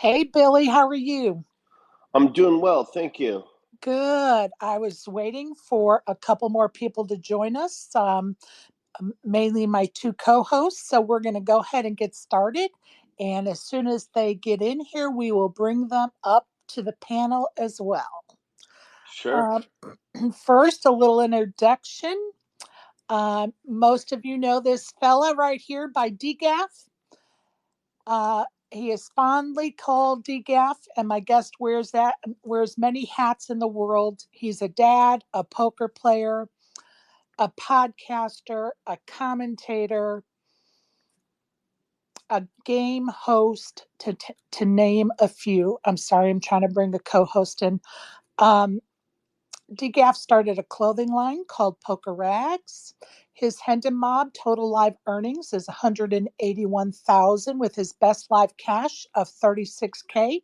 Hey, Billy, how are you? I'm doing well, thank you. Good. I was waiting for a couple more people to join us, mainly my two co hosts. So we're going to go ahead and get started. And as soon as they get in here, we will bring them up to the panel as well. Sure. Um, First, a little introduction. Most of you know this fella right here by DGAF. He is fondly called DGAF, and my guest wears many hats in the world. He's a dad, a poker player, a podcaster, a commentator, a game host, to name a few. I'm sorry, I'm trying to bring a co-host in. Um, DGAF started a clothing line called Poker Rags. His Hendon Mob total live earnings is 181,000 with his best live cash of 36K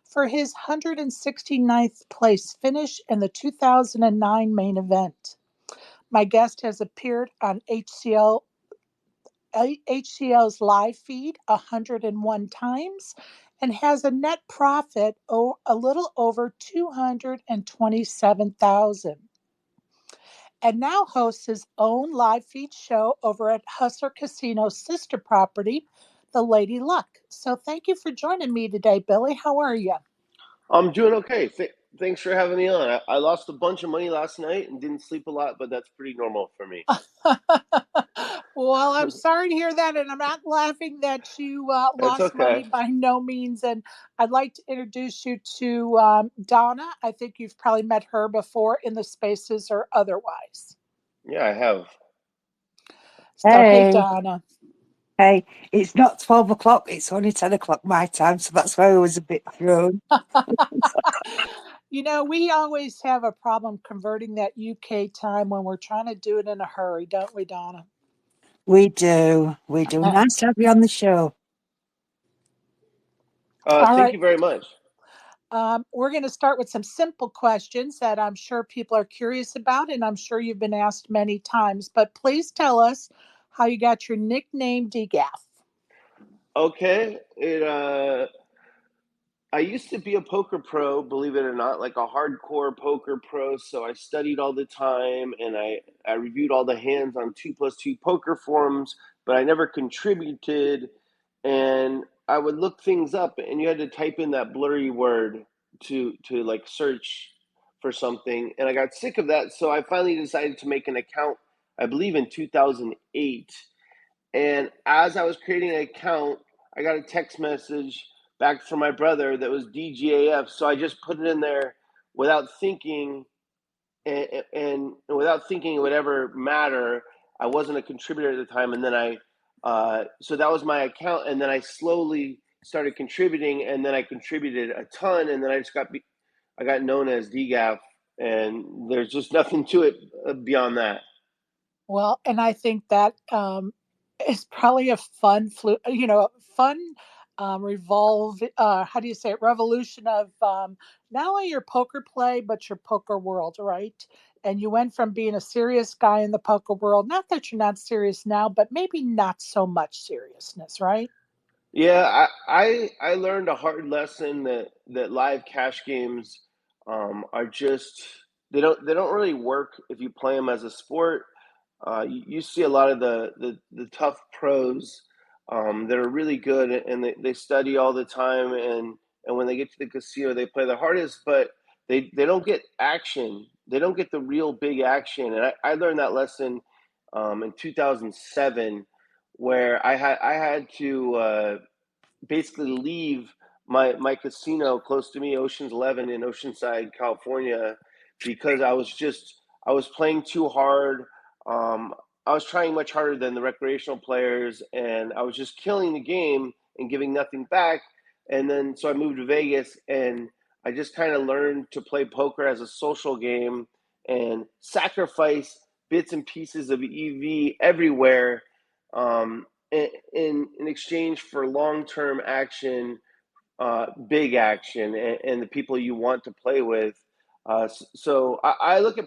for his 169th place finish in the 2009 main event. My guest has appeared on HCL's live feed 101 times and has a net profit a little over 227,000, and now hosts his own live feed show over at Hustler Casino's sister property, the Lady Luck. So thank you for joining me today, Billy. How are you? I'm doing okay. Thanks for having me on. I lost a bunch of money last night and didn't sleep a lot, but that's pretty normal for me. Well, I'm sorry to hear that, and I'm not laughing that you That's lost money okay. by no means. And I'd like to introduce you to Donna. I think you've probably met her before in the spaces or otherwise. Yeah, I have. So, hey, Hey, Donna. hey, it's not 12 o'clock, it's only 10 o'clock my time, so that's why I was a bit thrown. We always have a problem converting that UK time when we're trying to do it in a hurry, don't we, Donna? We do. Nice to have you on the show. All Thank right. you very much. We're going to start with some simple questions that I'm sure people are curious about, and I'm sure you've been asked many times. But please tell us how you got your nickname DGAF. Okay, I used to be a poker pro, believe it or not, like a hardcore poker pro. So I studied all the time and I reviewed all the hands on 2+2 poker forums, but I never contributed. And I would look things up and you had to type in that blurry word to like search for something. And I got sick of that. So I finally decided to make an account, I believe in 2008. And as I was creating an account, I got a text message back from my brother that was DGAF. So I just put it in there without thinking, and without thinking it would ever matter. I wasn't a contributor at the time, and then so that was my account, and then I slowly started contributing, and then I contributed a ton, and then I got known as DGAF, and there's just nothing to it beyond that. Well, and I think that is probably a fun how do you say it, revolution of not only your poker play, but your poker world, right? And you went from being a serious guy in the poker world, not that you're not serious now, but maybe not so much seriousness, right? Yeah, I learned a hard lesson that live cash games are just they don't really work if you play them as a sport. You see a lot of the tough pros that are really good and they study all the time and when they get to the casino they play the hardest, but they don't get action. They don't get the real big action. And I learned that lesson in 2007 where I had to basically leave my casino close to me, Ocean's 11 in Oceanside, California, because I was playing too hard. I was trying much harder than the recreational players, and I was just killing the game and giving nothing back. And then so I moved to Vegas, and I just kind of learned to play poker as a social game and sacrifice bits and pieces of EV everywhere. In exchange for long term action, big action, and the people you want to play with. So I look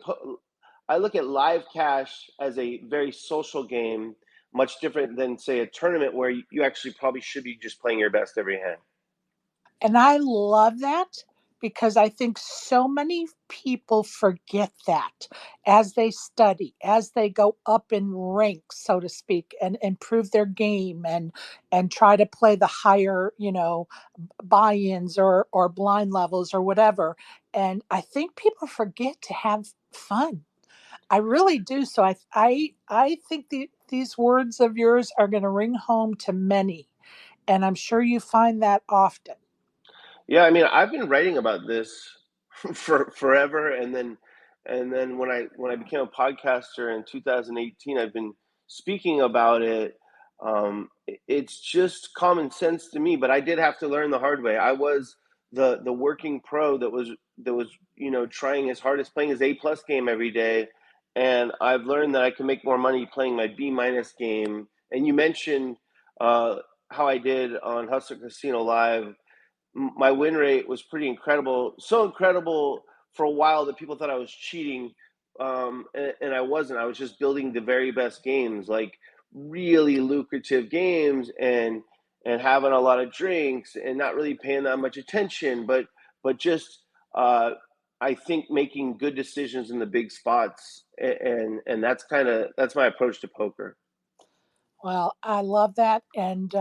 at live cash as a very social game, much different than say a tournament where you actually probably should be just playing your best every hand. And I love that because I think so many people forget that as they study, as they go up in ranks, so to speak, and improve their game and try to play the higher, buy-ins or blind levels or whatever. And I think people forget to have fun. I really do. So I think these words of yours are going to ring home to many, and I'm sure you find that often. Yeah, I mean, I've been writing about this for forever, and then when I became a podcaster in 2018, I've been speaking about it. It's just common sense to me, but I did have to learn the hard way. I was the working pro that was trying his hardest, playing his A+ game every day, and I've learned that I can make more money playing my B- game. And you mentioned uh, how I did on Hustler Casino Live. My win rate was pretty incredible, so incredible for a while that people thought I was cheating, and I wasn't. I was just building the very best games, like really lucrative games, and having a lot of drinks and not really paying that much attention, but just uh, I think making good decisions in the big spots, and that's my approach to poker. Well, I love that. And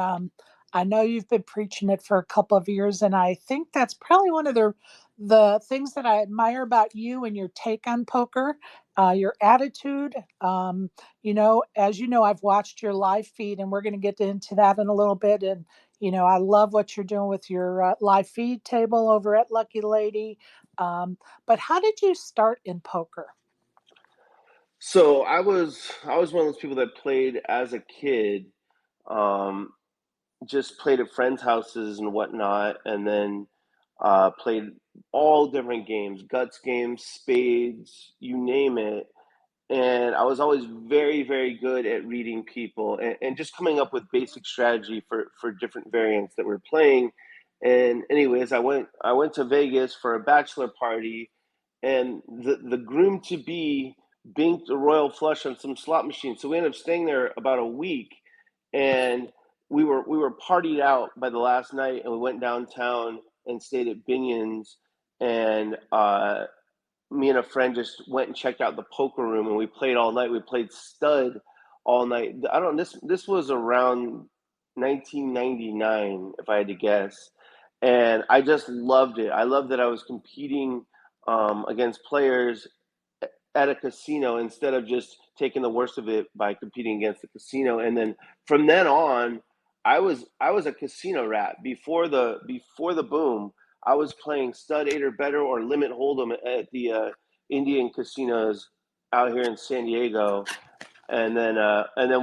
I know you've been preaching it for a couple of years. And I think that's probably one of the things that I admire about you and your take on poker, your attitude. As you know, I've watched your live feed, and we're going to get into that in a little bit. And, I love what you're doing with your live feed table over at Lucky Lady. But how did you start in poker? So I was one of those people that played as a kid. Um, just played at friends' houses and whatnot, and then played all different games, guts games, spades, you name it. And I was always very, very good at reading people and just coming up with basic strategy for different variants that we're playing. And anyways, I went to Vegas for a bachelor party, and the groom to be binked a royal flush on some slot machine. So we ended up staying there about a week, and we were partied out by the last night, and we went downtown and stayed at Binion's, and me and a friend just went and checked out the poker room, and we played all night. We played stud all night. I don't this was around 1999 if I had to guess. And I just loved it. I loved that I was competing against players at a casino instead of just taking the worst of it by competing against the casino. And then from then on, I was a casino rat before the boom. I was playing stud eight or better or limit hold'em at the Indian casinos out here in San Diego, and then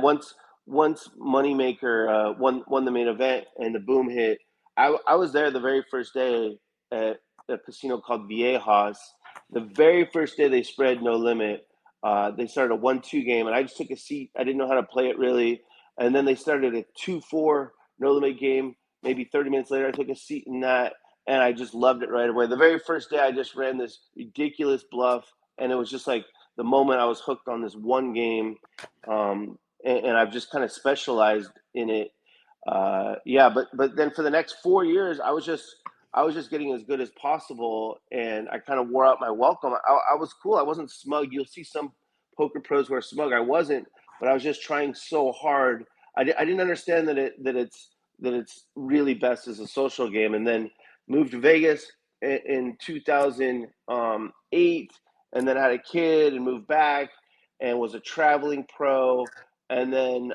once Moneymaker won the main event and the boom hit, I was there the very first day at a casino called Viejas. The very first day they spread no limit, they started a 1-2 game, and I just took a seat. I didn't know how to play it really, and then they started a 2-4 no limit game. Maybe 30 minutes later, I took a seat in that, and I just loved it right away. The very first day, I just ran this ridiculous bluff, and it was just like the moment I was hooked on this one game, and I've just kind of specialized in it. Yeah, but then for the next 4 years, I was just getting as good as possible, and I kind of wore out my welcome. I was cool. I wasn't smug. You'll see some poker pros who are smug. I wasn't, but I was just trying so hard. I didn't understand that it's really best as a social game, and then moved to Vegas in 2008, and then had a kid and moved back and was a traveling pro. And then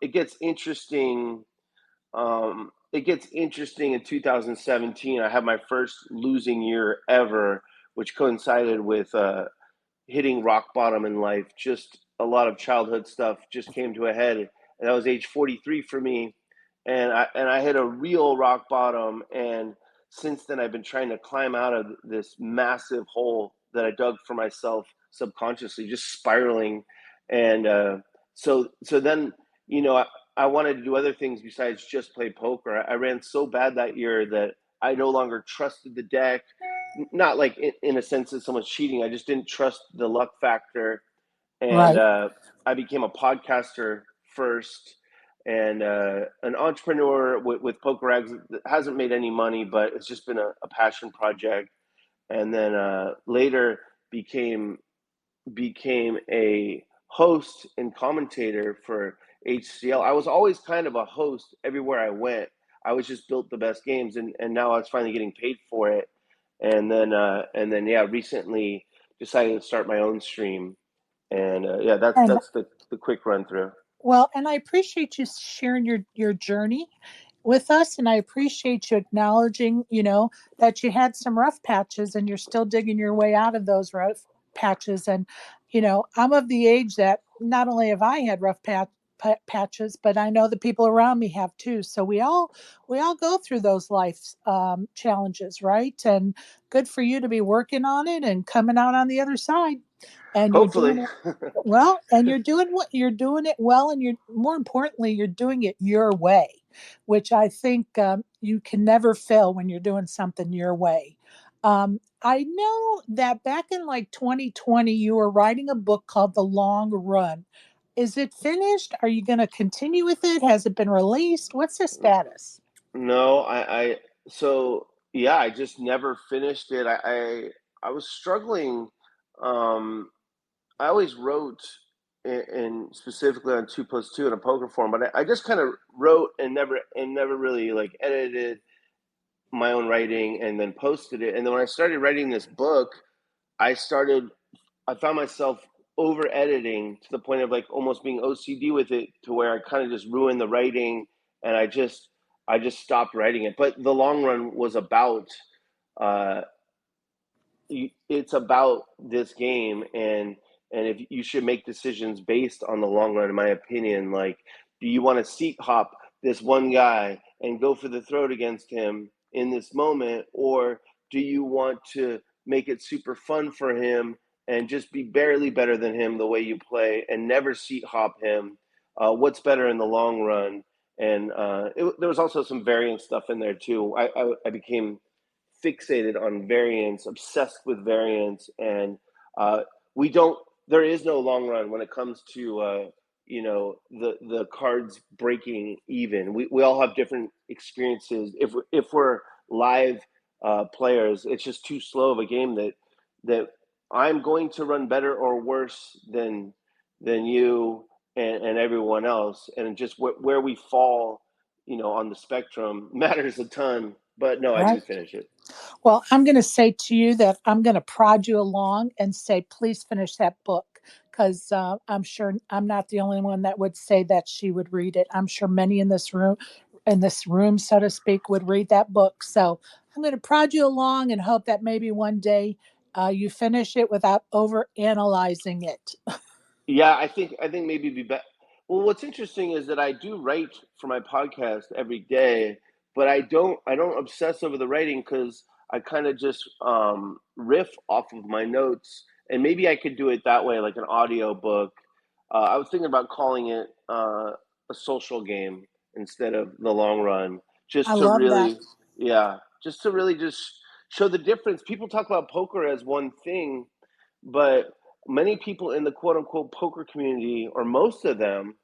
it gets interesting in 2017. I had my first losing year ever, which coincided with hitting rock bottom in life. Just a lot of childhood stuff just came to a head, and that was age 43 for me. And I hit a real rock bottom, and since then I've been trying to climb out of this massive hole that I dug for myself subconsciously, just spiraling. And so then I wanted to do other things besides just play poker. I ran so bad that year that I no longer trusted the deck. Not like in a sense that someone's cheating. I just didn't trust the luck factor, and Right. I became a podcaster first, and an entrepreneur with Poker Rags that hasn't made any money, but it's just been a passion project. And then later became a host and commentator for HCL. I was always kind of a host everywhere I went. I was just built the best games, and now I was finally getting paid for it. And then yeah, recently decided to start my own stream, and yeah, And that's the quick run through. well, and I appreciate you sharing your journey with us, and I appreciate you acknowledging, that you had some rough patches and you're still digging your way out of those rough patches. And I'm of the age that not only have I had rough patches, but I know the people around me have too. So we all go through those life challenges, right? And good for you to be working on it and coming out on the other side. And you're Hopefully. doing well, and you're doing what you're doing it well, and you're more importantly, you're doing it your way, which I think you can never fail when you're doing something your way. I know that back in like 2020, you were writing a book called The Long Run. Is it finished? Are you going to continue with it? Has it been released? What's the status? No, so yeah, I just never finished it. I was struggling. Um, I always wrote in specifically on 2+2 in a poker form, but I just kind of wrote and never really like edited my own writing and then posted it. And then when I started writing this book, I started I found myself over editing to the point of like almost being OCD with it, to where I kind of just ruined the writing, and I just stopped writing it. But the long run was about uh, it's about this game, and if you should make decisions based on the long run, in my opinion. Like, do you want to seat hop this one guy and go for the throat against him in this moment, or do you want to make it super fun for him and just be barely better than him the way you play and never seat hop him? What's better in the long run? And there was also some variant stuff in there too. I became fixated on variance, obsessed with variance, and uh, we don't. There is no long run when it comes to the cards breaking even. We all have different experiences. If we're live players, it's just too slow of a game that I'm going to run better or worse than you and everyone else, and just where we fall, on the spectrum matters a ton. But no, I Right. didn't finish it. Well, I'm going to say to you that I'm going to prod you along and say, please finish that book, because I'm sure I'm not the only one that would say that she would read it. I'm sure many in this room, so to speak, would read that book. So I'm going to prod you along and hope that maybe one day you finish it without over analyzing it. Yeah, I think maybe it'd be better. Well, what's interesting is that I do write for my podcast every day, but I don't obsess over the writing, because I kind of just riff off of my notes, and maybe I could do it that way, like an audio book. I was thinking about calling it a social game instead of the long run, I just to love that. really, yeah, just to really just show the difference. People talk about poker as one thing, but many people in the quote unquote poker community, or most of them,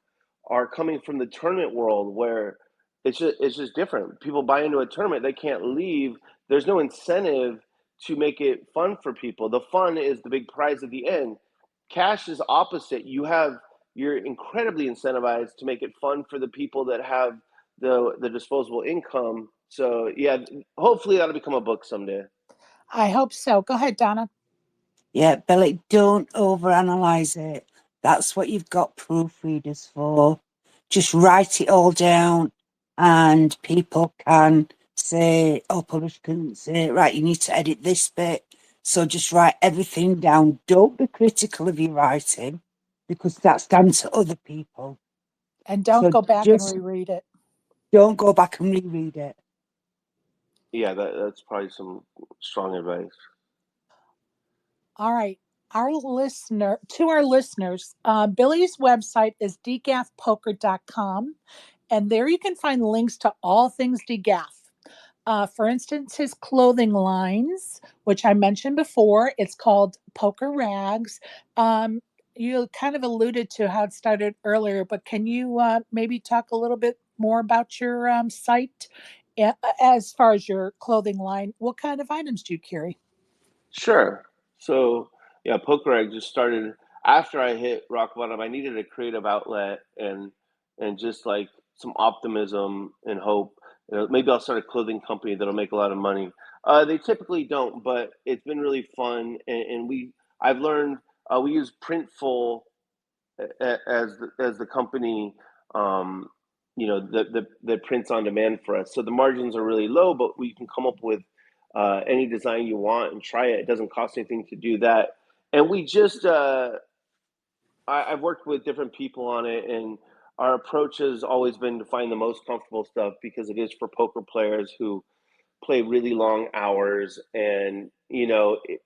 are coming from the tournament world, where it's just different. People buy into a tournament, they can't leave. There's no incentive to make it fun for people. The fun is the big prize at the end. Cash is opposite. You're incredibly incentivized to make it fun for the people that have the disposable income. So yeah, hopefully that'll become a book someday. I hope so. Go ahead, Donna. Yeah, Billy, don't overanalyze it. That's what you've got proofreaders for. Just write it all down, and people can say, or publishers can say, right, you need to edit this bit. So just write everything down. Don't be critical of your writing, because that's down to other people. And don't So go back and just reread it. don't go back and reread it. Yeah, that's probably some strong advice. All right. To our listeners, Billy's website is dgafpoker.com, and there you can find links to all things DGAF. For instance, his clothing lines, which I mentioned before, it's called Poker Rags. Um, you kind of alluded to how it started earlier, but can you maybe talk a little bit more about your site as far as your clothing line? What kind of items do you carry? Sure. So yeah, Poker Egg just started after I hit rock bottom. I needed a creative outlet and just like some optimism and hope. You know, maybe I'll start a clothing company that'll make a lot of money. They typically don't, but it's been really fun. And I've learned we use Printful as the company, um, that prints on demand for us. So the margins are really low, but we can come up with any design you want and try it. It doesn't cost anything to do that. And we just I've worked with different people on it, and our approach has always been to find the most comfortable stuff because it is for poker players who play really long hours, and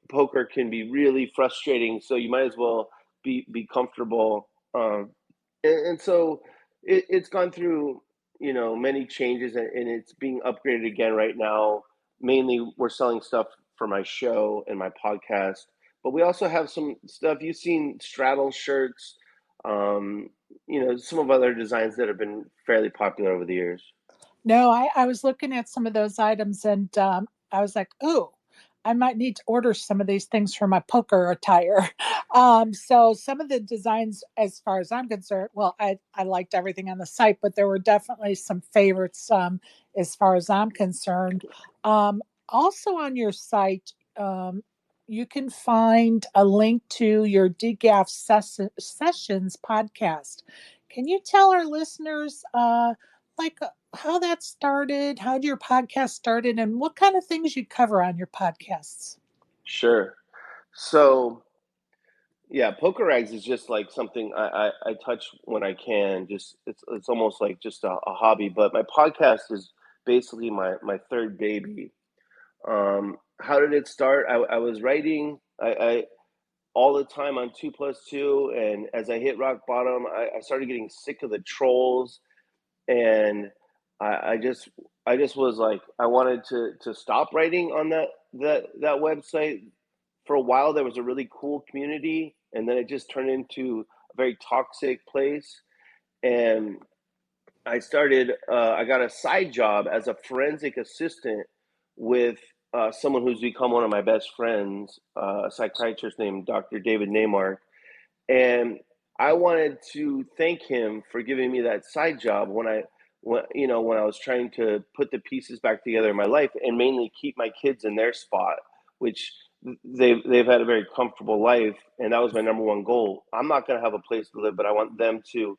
poker can be really frustrating, so you might as well be comfortable. And so it's gone through many changes, and it's being upgraded again right now. Mainly we're selling stuff for my show and my podcast, but we also have some stuff you've seen, straddle shirts, um, some of other designs that have been fairly popular over the years. No, I was looking at some of those items and I was like, oh, I might need to order some of these things for my poker attire. So some of the designs, as far as I'm concerned, well, I liked everything on the site, but there were definitely some favorites as far as I'm concerned. Also on your site, you can find a link to your DGAF Sessions podcast. Can you tell our listeners like how that started, how your podcast started, and what kind of things you cover on your podcasts? Sure. So yeah, poker rags is just like something I touch when I can. Just it's almost like just a hobby. But my podcast is basically my third baby. How did it start? I was writing I all the time on 2+2, and as I hit rock bottom, I started getting sick of the trolls, and I just was like I wanted to stop writing on that website. For a while there was a really cool community, and then it just turned into a very toxic place. And I got a side job as a forensic assistant with someone who's become one of my best friends, a psychiatrist named Dr. David Neymark. And I wanted to thank him for giving me that side job when I was trying to put the pieces back together in my life, and mainly keep my kids in their spot, which they've had a very comfortable life, and that was my number one goal. I'm not going to have a place to live, but I want them to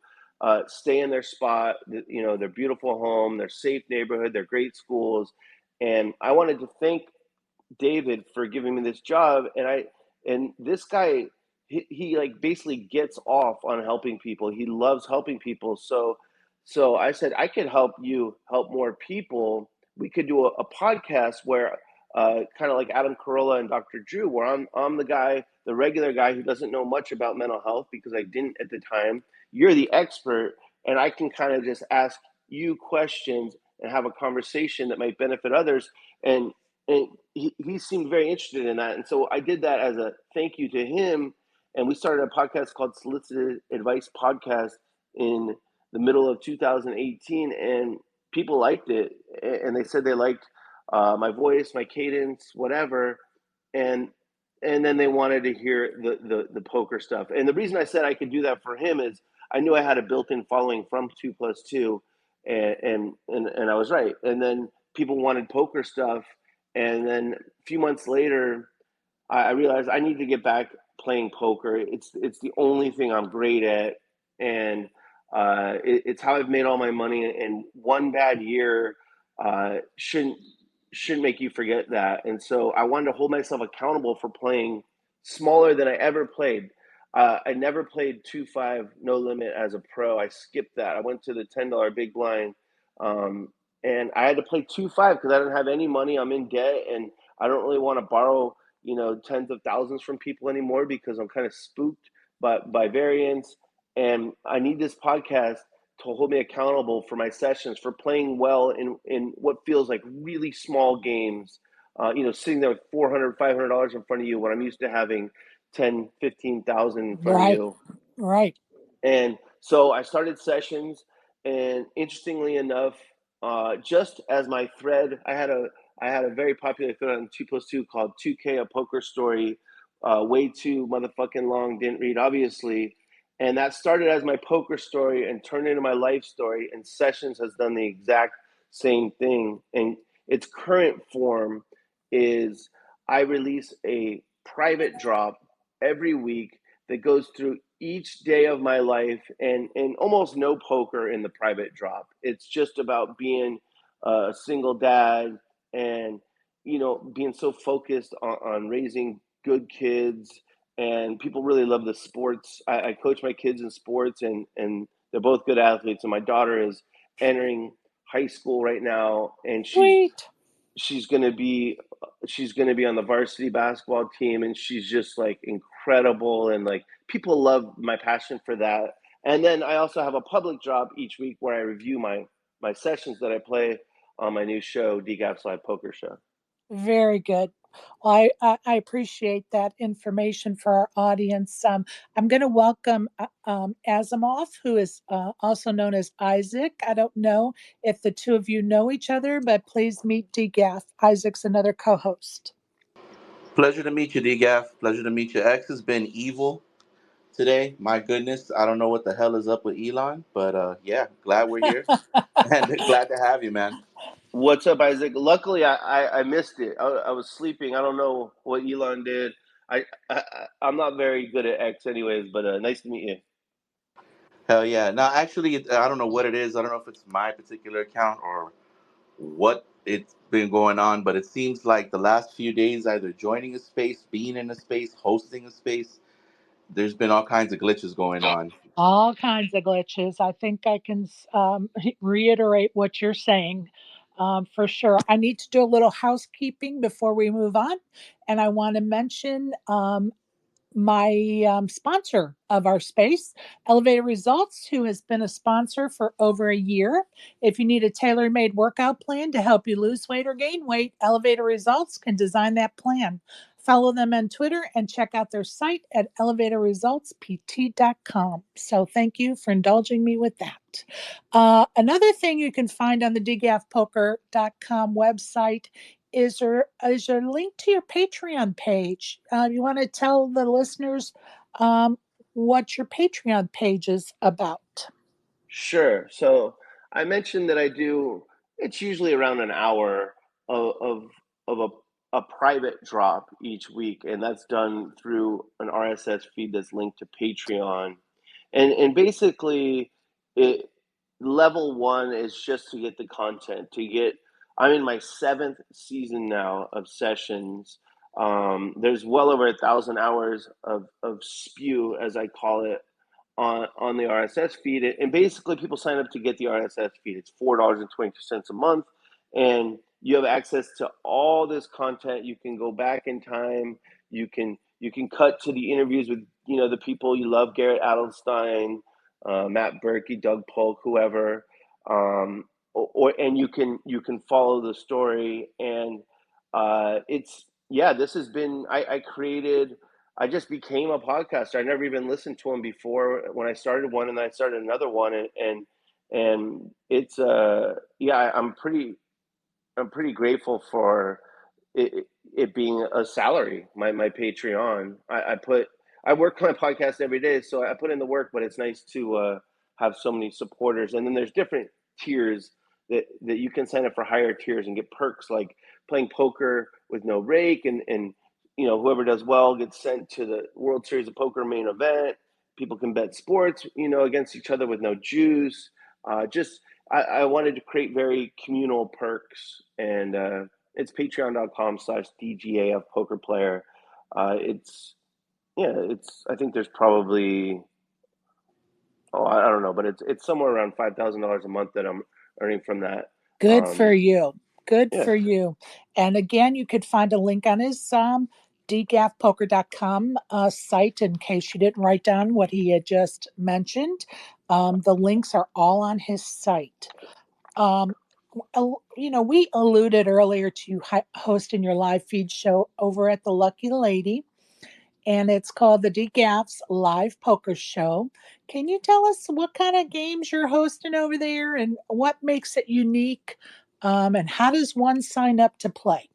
stay in their spot, their beautiful home, their safe neighborhood, their great schools. And I wanted to thank David for giving me this job. And this guy, he like basically gets off on helping people. He loves helping people. So I said, I could help you help more people. We could do a podcast where kind of like Adam Carolla and Dr. Drew, where I'm the guy, the regular guy who doesn't know much about mental health because I didn't at the time. You're the expert, and I can kind of just ask you questions and have a conversation that might benefit others. And he seemed very interested in that. And so I did that as a thank you to him. And we started a podcast called Solicited Advice Podcast in the middle of 2018. And people liked it. And they said they liked my voice, my cadence, whatever. And and then they wanted to hear the poker stuff. And the reason I said I could do that for him is I knew I had a built-in following from 2+2, and I was right. And then people wanted poker stuff, and then a few months later, I realized I need to get back playing poker. It's the only thing I'm great at, and it's how I've made all my money. And one bad year shouldn't make you forget that. And so I wanted to hold myself accountable for playing smaller than I ever played. I never played 2-5 no limit as a pro. I skipped that. I went to the $10 big blind, um, and I had to play 2-5 because I didn't have any money. I'm in debt, and I don't really want to borrow tens of thousands from people anymore because I'm kind of spooked by variance. And I need this podcast to hold me accountable for my sessions, for playing well in what feels like really small games. Sitting there with $400, $500 in front of you when I'm used to having 10, 15,000 in front of Right. you. Right. And so I started sessions, and interestingly enough, just as my thread, I had a very popular thread on 2+2 called 2K a poker story, way too motherfucking long, didn't read obviously, and that started as my poker story and turned into my life story. And sessions has done the exact same thing, and its current form is I release a private drop every week that goes through each day of my life, and almost no poker in the private drop. It's just about being a single dad, and being so focused on raising good kids. And people really love the sports. I coach my kids in sports, and they're both good athletes. And my daughter is entering high school right now, and Sweet. she's going to be she's going to be on the varsity basketball team, and she's just like incredible, and like people love my passion for that. And then I also have a public drop each week where I review my sessions that I play on my new show, DGAF's Live Poker Show. Very good. Well, I appreciate that information for our audience. I'm going to welcome Asimov, who is also known as Isaac. I don't know if the two of you know each other, but please meet DGAF. Isaac's another co-host. Pleasure to meet you, DGAF. Pleasure to meet you. X has been evil today. My goodness, I don't know what the hell is up with Elon, but yeah, glad we're here and glad to have you, man. What's up, Isaac? Luckily, I missed it. I was sleeping. I don't know what Elon did. I'm not very good at X, anyways. But nice to meet you. Hell yeah. Now, actually, I don't know what it is. I don't know if it's my particular account or what it's been going on, but it seems like the last few days, either joining a space, being in a space, hosting a space, there's been all kinds of glitches going on. All kinds of glitches. I think I can reiterate what you're saying for sure. I need to do a little housekeeping before we move on. And I want to mention my sponsor of our space, Elevator Results, who has been a sponsor for over a year. If you need a tailor made workout plan to help you lose weight or gain weight, Elevator Results can design that plan. Follow them on Twitter and check out their site at elevatorresultspt.com. So thank you for indulging me with that. Another thing you can find on the dgafpoker.com website is there a link to your Patreon page? You want to tell the listeners um, what your Patreon page is about? Sure. So I mentioned that I do. It's usually around an hour of a private drop each week, and that's done through an RSS feed that's linked to Patreon. And basically, it level one is just to get the content. To get, I'm in my seventh season now of sessions. There's well over 1,000 hours of spew, as I call it, on the RSS feed. And basically, people sign up to get the RSS feed. It's $4.22 a month, and you have access to all this content. You can go back in time. You can cut to the interviews with the people you love, Garrett Adelstein, Matt Berkey, Doug Polk, whoever, and you can follow the story. And it's yeah, this has been I just became a podcaster. I never even listened to them before when I started one, and then I started another one, and it's yeah, I'm pretty grateful for it being a salary, my Patreon. I work on my podcast every day, so I put in the work, but it's nice to have so many supporters. And then there's different tiers that you can sign up for, higher tiers, and get perks like playing poker with no rake, and whoever does well gets sent to the World Series of Poker main event. People can bet sports, against each other with no juice. Just I wanted to create very communal perks, and it's patreon.com/DGAF poker player. It's yeah, I think there's probably, I don't know, but it's somewhere around $5,000 a month that I'm earning from that. Good for Um, you. Good yeah, for you. And again, you could find a link on his dgafpoker.com site in case you didn't write down what he had just mentioned. The links are all on his site. Um, we alluded earlier to hosting your live feed show over at the Lucky Lady. and it's called the DGAF's Live Poker Show. Can you tell us what kind of games you're hosting over there and what makes it unique? And how does one sign up to play?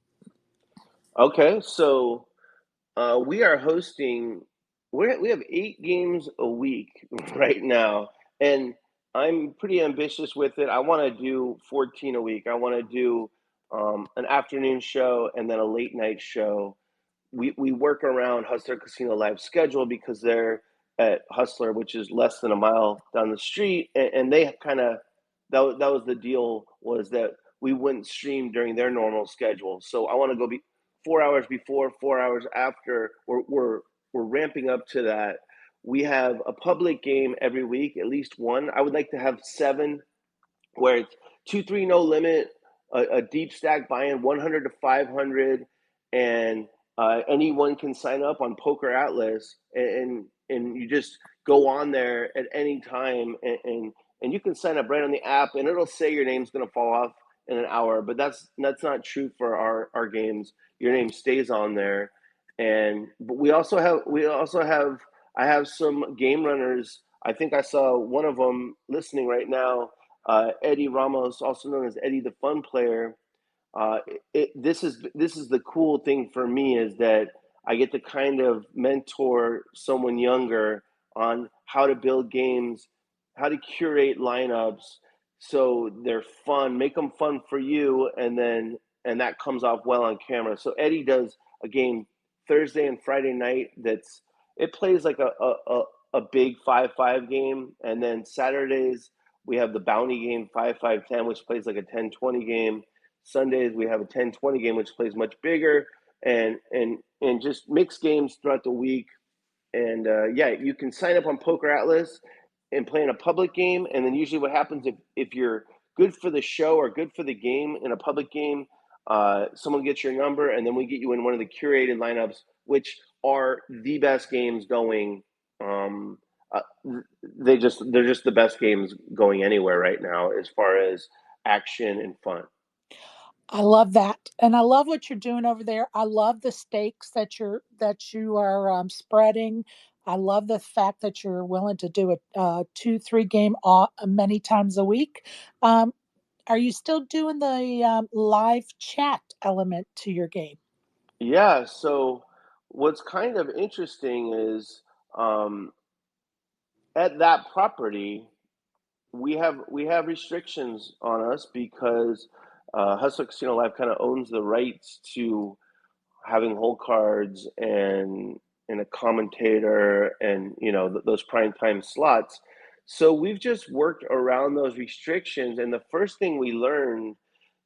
Okay, so we are hosting. We have 8 games a week right now, and I'm pretty ambitious with it. I want to do 14 a week. I want to do an afternoon show and then a late night show. We work around Hustler Casino Live schedule because they're at Hustler, which is less than a mile down the street, and they kind of that was the deal, was that we wouldn't stream during their normal schedule. So I want to go be 4 hours before, 4 hours after. We're ramping up to that. We have a public game every week, at least one. I would like to have 7 where it's 2-3 no limit, a deep stack buy-in 100 to 500, and anyone can sign up on Poker Atlas, and you just go on there at any time, and you can sign up right on the app, and it'll say your name's going to fall off in an hour, but that's not true for our games. Your name stays on there, but we also have I have some game runners. I think I saw one of them listening right now, Eddie Ramos, also known as Eddie the Fun Player. This is the cool thing for me, is that I get to kind of mentor someone younger on how to build games, how to curate lineups so they're fun, make them fun for you, and that comes off well on camera. So Eddie does a game Thursday and Friday night it plays like a big 5-5 game, and then Saturdays we have the bounty game 5-5-10, which plays like a 10-20 game. Sundays we have a 10-20 game, which plays much bigger, and just mixed games throughout the week. And yeah, you can sign up on Poker Atlas and play in a public game. And then usually what happens, if you're good for the show or good for the game in a public game, someone gets your number, and then we get you in one of the curated lineups, which are the best games going. Uh, they're just the best games going anywhere right now as far as action and fun. I love that, and I love what you're doing over there. I love the stakes that you are spreading. I love the fact that you're willing to do a 2-3 game many times a week. Um, are you still doing the live chat element to your game? Yeah. So what's kind of interesting is, um, at that property, we have restrictions on us because Hustler Casino Live kind of owns the rights to having hole cards and a commentator, and those prime time slots. So we've just worked around those restrictions, and the first thing we learned,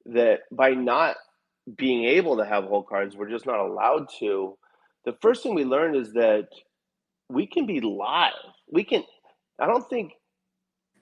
that by not being able to have hole cards, we're just not allowed to. The first thing we learned is that we can be live. We can. I don't think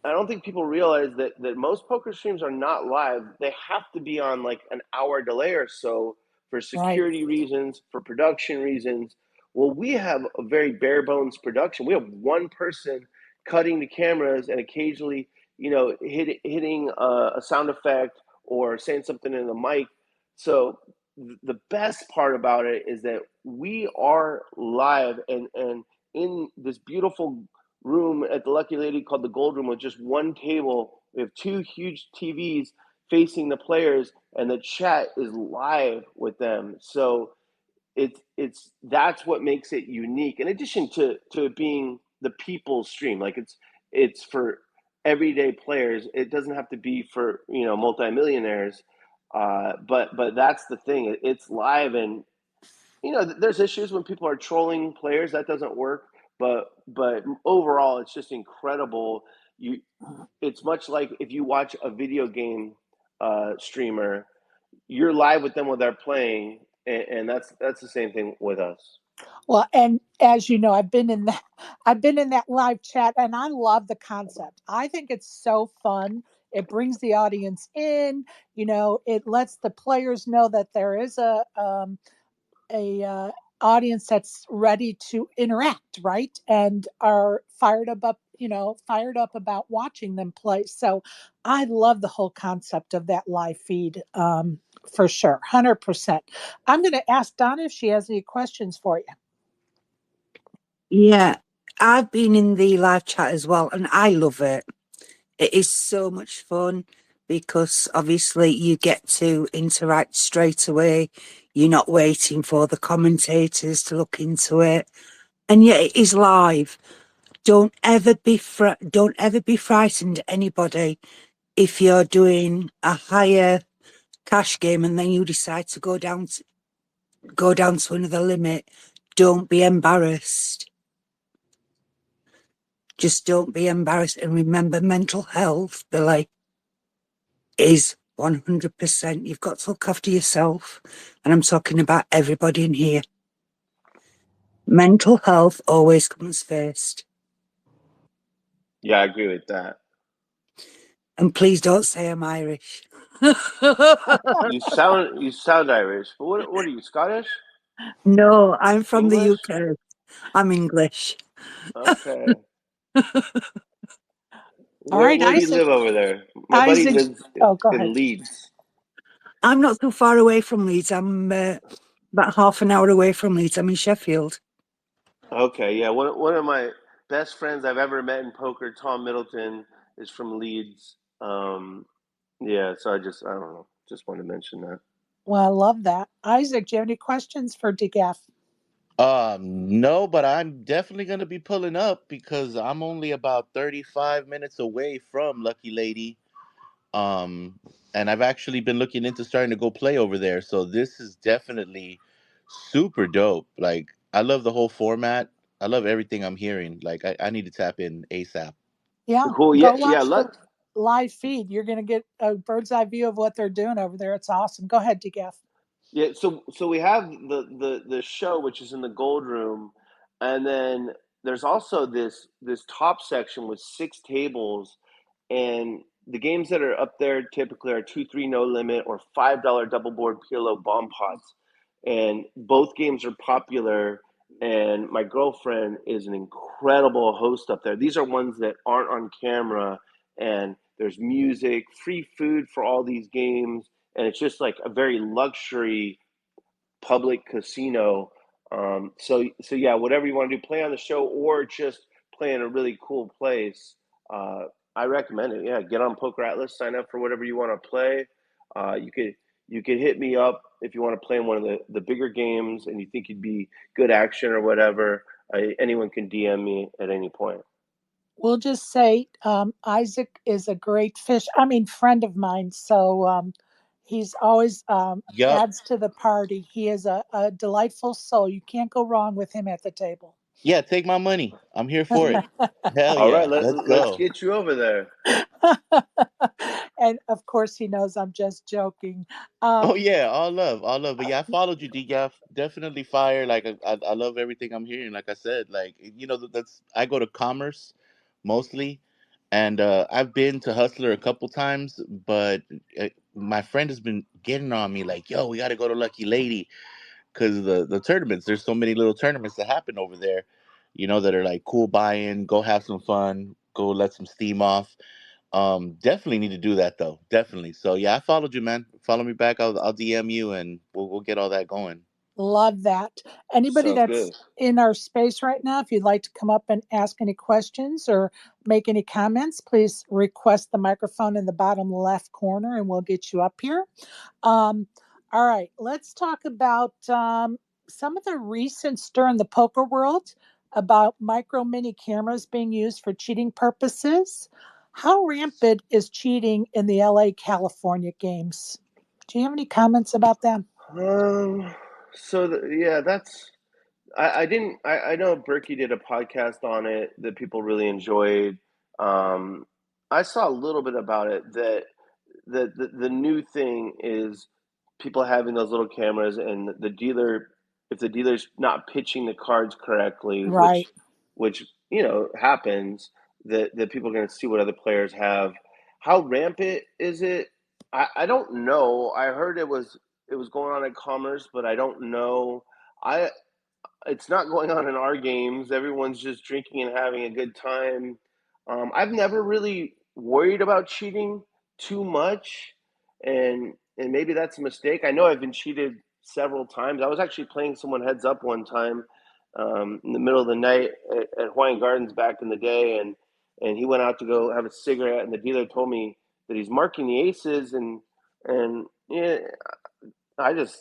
I don't think people realize that most poker streams are not live. They have to be on like an hour delay or so for Right. security reasons, for production reasons. Well, we have a very bare bones production. We have one person cutting the cameras and occasionally, hitting a sound effect or saying something in the mic. So the best part about it is that we are live, and in this beautiful room at the Lucky Lady called the Gold Room, with just one table. We have 2 huge TVs facing the players, and the chat is live with them. So that's what makes it unique. In addition to it being the people's stream, like it's for everyday players. It doesn't have to be for multimillionaires. But that's the thing. It's live, and there's issues when people are trolling players. That doesn't work. But overall, it's just incredible. It's much like if you watch a video game streamer, you're live with them while they're playing, and that's the same thing with us. Well, and as you know, I've been in that live chat, and I love the concept. I think it's so fun. It brings the audience in. It lets the players know that there is a audience that's ready to interact, right, and are fired up about watching them play. So I love the whole concept of that live feed, for sure, 100%. I'm going to ask Donna if she has any questions for you. Yeah, I've been in the live chat as well, and I love it. It is so much fun because obviously you get to interact straight away. You're not waiting for the commentators to look into it, and yet it is live. Don't ever be frightened, anybody, if you're doing a higher cash game and then you decide to go down to another limit. Don't be embarrassed. Just don't be embarrassed, and remember, mental health, Billy, is 100%. You've got to look after yourself, and I'm talking about everybody in here. Mental health always comes first. Yeah, I agree with that. And please don't say I'm Irish. You sound Irish, but what are you, Scottish? No, I'm from the English? UK. I'm English. Okay. All right, Where do you Isaac. live over there? My buddy Isaac. lives Oh, go in ahead. Leeds. I'm not too far away from Leeds. I'm about half an hour away from Leeds. I'm in Sheffield. Okay, yeah. One of my best friends I've ever met in poker, Tom Middleton, is from Leeds. Yeah, so I don't know, just wanted to mention that. Well, I love that. Isaac, do you have any questions for DGAF? No, but I'm definitely gonna be pulling up because I'm only about 35 minutes away from Lucky Lady. Um, and I've actually been looking into starting to go play over there. So this is definitely super dope. Like, I love the whole format. I love everything I'm hearing. Like, I need to tap in ASAP. Yeah, Cool. go Yeah, yeah. watch the live feed. You're going to get a bird's eye view of what they're doing over there. It's awesome. Go ahead, DGAF. Yeah, so we have the show which is in the gold room, and then there's also this top section with six tables, and the games that are up there typically are 2-3 no limit or $5 double board PLO bomb pots, and both games are popular. And my girlfriend is an incredible host up there. These are ones that aren't on camera, and there's music, free food for all these games, and it's just like a very luxury public casino. So yeah, whatever you want to do, play on the show or just play in a really cool place. Uh, I recommend it. Yeah, get on Poker Atlas, sign up for whatever you want to play. You could hit me up if you want to play in one of the bigger games and you think you'd be good action or whatever. Anyone can DM me at any point. We'll just say Isaac is a great friend of mine. So he's always Yup. adds to the party. He is a delightful soul. You can't go wrong with him at the table. Yeah, take my money. I'm here for it. Hell All right, yeah. Let's let's go. get you over there. And of course, he knows I'm just joking. Oh Um, yeah, all love, all love. But yeah, I followed you, DGAF. Definitely fire. Like I love everything I'm hearing. Like I said, like that's I go to Commerce mostly, and I've been to Hustler a couple times, but my friend has been getting on me like, "Yo, we got to go to Lucky Lady because the tournaments. There's so many little tournaments that happen over there, that are like cool buy-in. Go have some fun. Go let some steam off." Definitely need to do that though. Definitely. So yeah, I followed you, man. Follow me back. I'll DM you and we'll get all that going. Love that. Anybody Sounds that's good. in our space right now, if you'd like to come up and ask any questions or make any comments, please request the microphone in the bottom left corner and we'll get you up here. Um, all right, let's talk about some of the recent stir in the poker world about micro mini cameras being used for cheating purposes. How rampant is cheating in the LA California games? Do you have any comments about that? Um, yeah, I didn't I know Berkey did a podcast on it that people really enjoyed. Um, I saw a little bit about it that the new thing is people having those little cameras and the dealer, if the dealer's not pitching the cards correctly, Right. which happens, that people are going to see what other players have. How rampant is it? I don't know. I heard it was going on at Commerce, but I don't know. I It's not going on in our games. Everyone's just drinking and having a good time. I've never really worried about cheating too much, and maybe that's a mistake. I know I've been cheated several times. I was actually playing someone heads up one time, in the middle of the night at Hawaiian Gardens back in the day, and he went out to go have a cigarette, and the dealer told me that he's marking the aces, and yeah,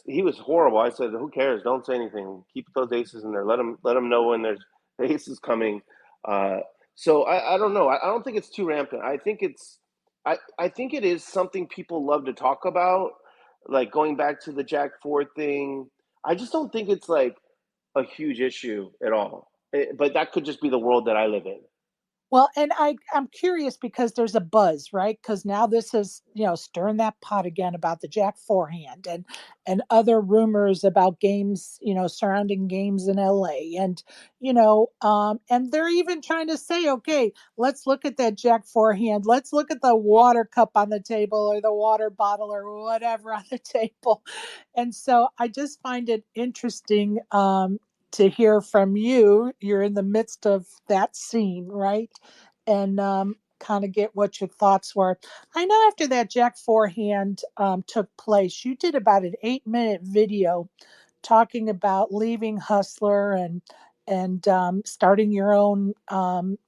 he was horrible. I said, who cares? Don't say anything. Keep those aces in there. Let them know when there's aces coming. Uh, so I don't know. I don't think it's too rampant. I think it is something people love to talk about, like going back to the Jack 4 thing. I just don't think it's like a huge issue at all. But that could just be the world that I live in. Well, and I'm curious because there's a buzz, right? Because now this is, stirring that pot again about the Jack forehand and other rumors about games, surrounding games in LA. And, and they're even trying to say, okay, let's look at that Jack forehand. Let's look at the water cup on the table or the water bottle or whatever on the table. And so I just find it interesting, to hear from you. You're in the midst of that scene, right? And kind of get what your thoughts were. I know after that Jack forehand took place, you did about an 8-minute video talking about leaving Hustler and starting your own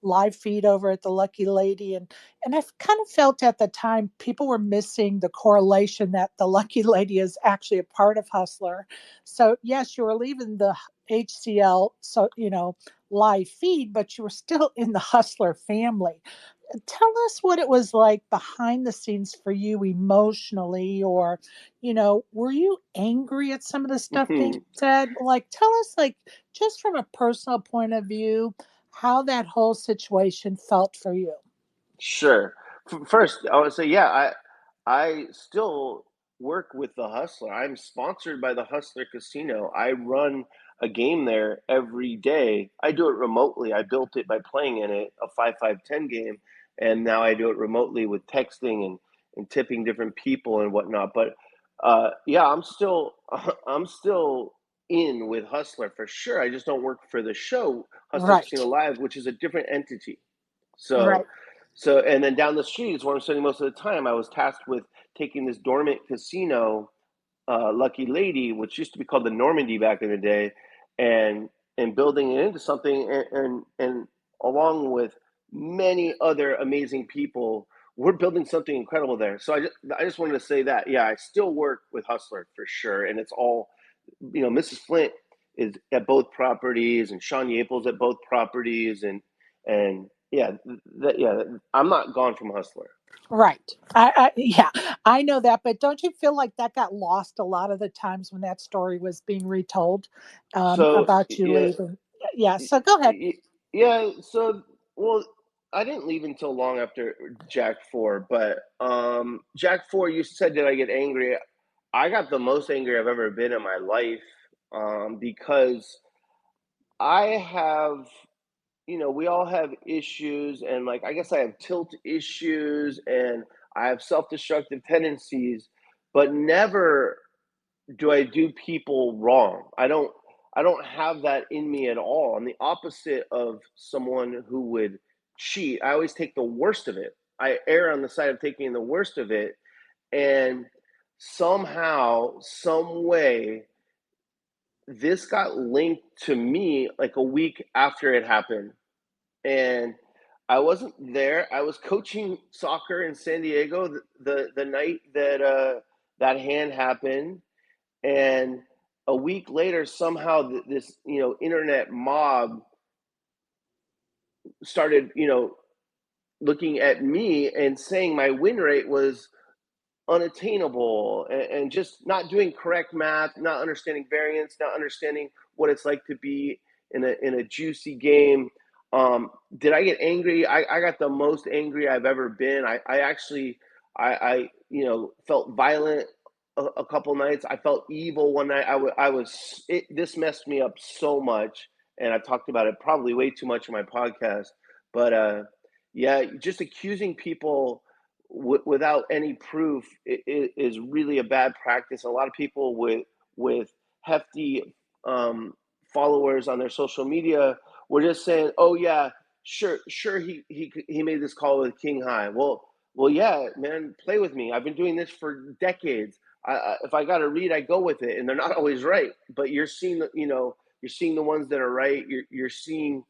live feed over at the Lucky Lady, and I kind of felt at the time people were missing the correlation that the Lucky Lady is actually a part of Hustler. So yes, you were leaving the HCL, so live feed, but you were still in the Hustler family. Tell us what it was like behind the scenes for you emotionally, or were you angry at some of the stuff being said? Like, tell us, like, just from a personal point of view, how that whole situation felt for you. Sure. First, I would say, yeah, I still work with the Hustler. I'm sponsored by the Hustler Casino. I run a game there every day. I do it remotely. I built it by playing in it, a 5-5-10 game, and now I do it remotely with texting and tipping different people and whatnot. But yeah, I'm still in with Hustler for sure. I just don't work for the show Hustler Casino Right. Live, which is a different entity. So, Right. and then down the street is where I'm spending most of the time. I was tasked with taking this dormant casino, Lucky Lady, which used to be called the Normandy back in the day, and building it into something, and along with many other amazing people, we're building something incredible there. So I just wanted to say that, yeah, I still work with Hustler for sure, and it's all, Mrs. Flint is at both properties, and Sean Yaples at both properties, and yeah, yeah, I'm not gone from Hustler. Right. Yeah, I know that, but don't you feel like that got lost a lot of the times when that story was being retold, So about you yeah, leaving? Yeah. So go ahead. yeah. So well, I didn't leave until long after Jack 4, but Jack 4, you said, did I get angry? I got the most angry I've ever been in my life, because I have, we all have issues, and like, I guess I have tilt issues, and I have self-destructive tendencies, but never do I do people wrong. I don't have that in me at all. I'm the opposite of someone who would cheat. I always take the worst of it. I err on the side of taking the worst of it, and somehow, some way, this got linked to me like a week after it happened, and I wasn't there. I was coaching soccer in San Diego the night that that hand happened, and a week later, somehow this internet mob started looking at me and saying my win rate was unattainable, and just not doing correct math, not understanding variance, not understanding what it's like to be in a juicy game. Did I get angry? I got the most angry I've ever been. I actually I felt violent a couple nights. I felt evil one night. I was this messed me up so much, and I've talked about it probably way too much in my podcast. But yeah, just accusing people without any proof is really a bad practice. A lot of people with hefty followers on their social media were just saying, "Oh yeah, sure, he made this call with King High." Well, yeah, man, play with me. I've been doing this for decades. If I got to read, I go with it, and they're not always right. But you're seeing, you're seeing the ones that are right. You're seeing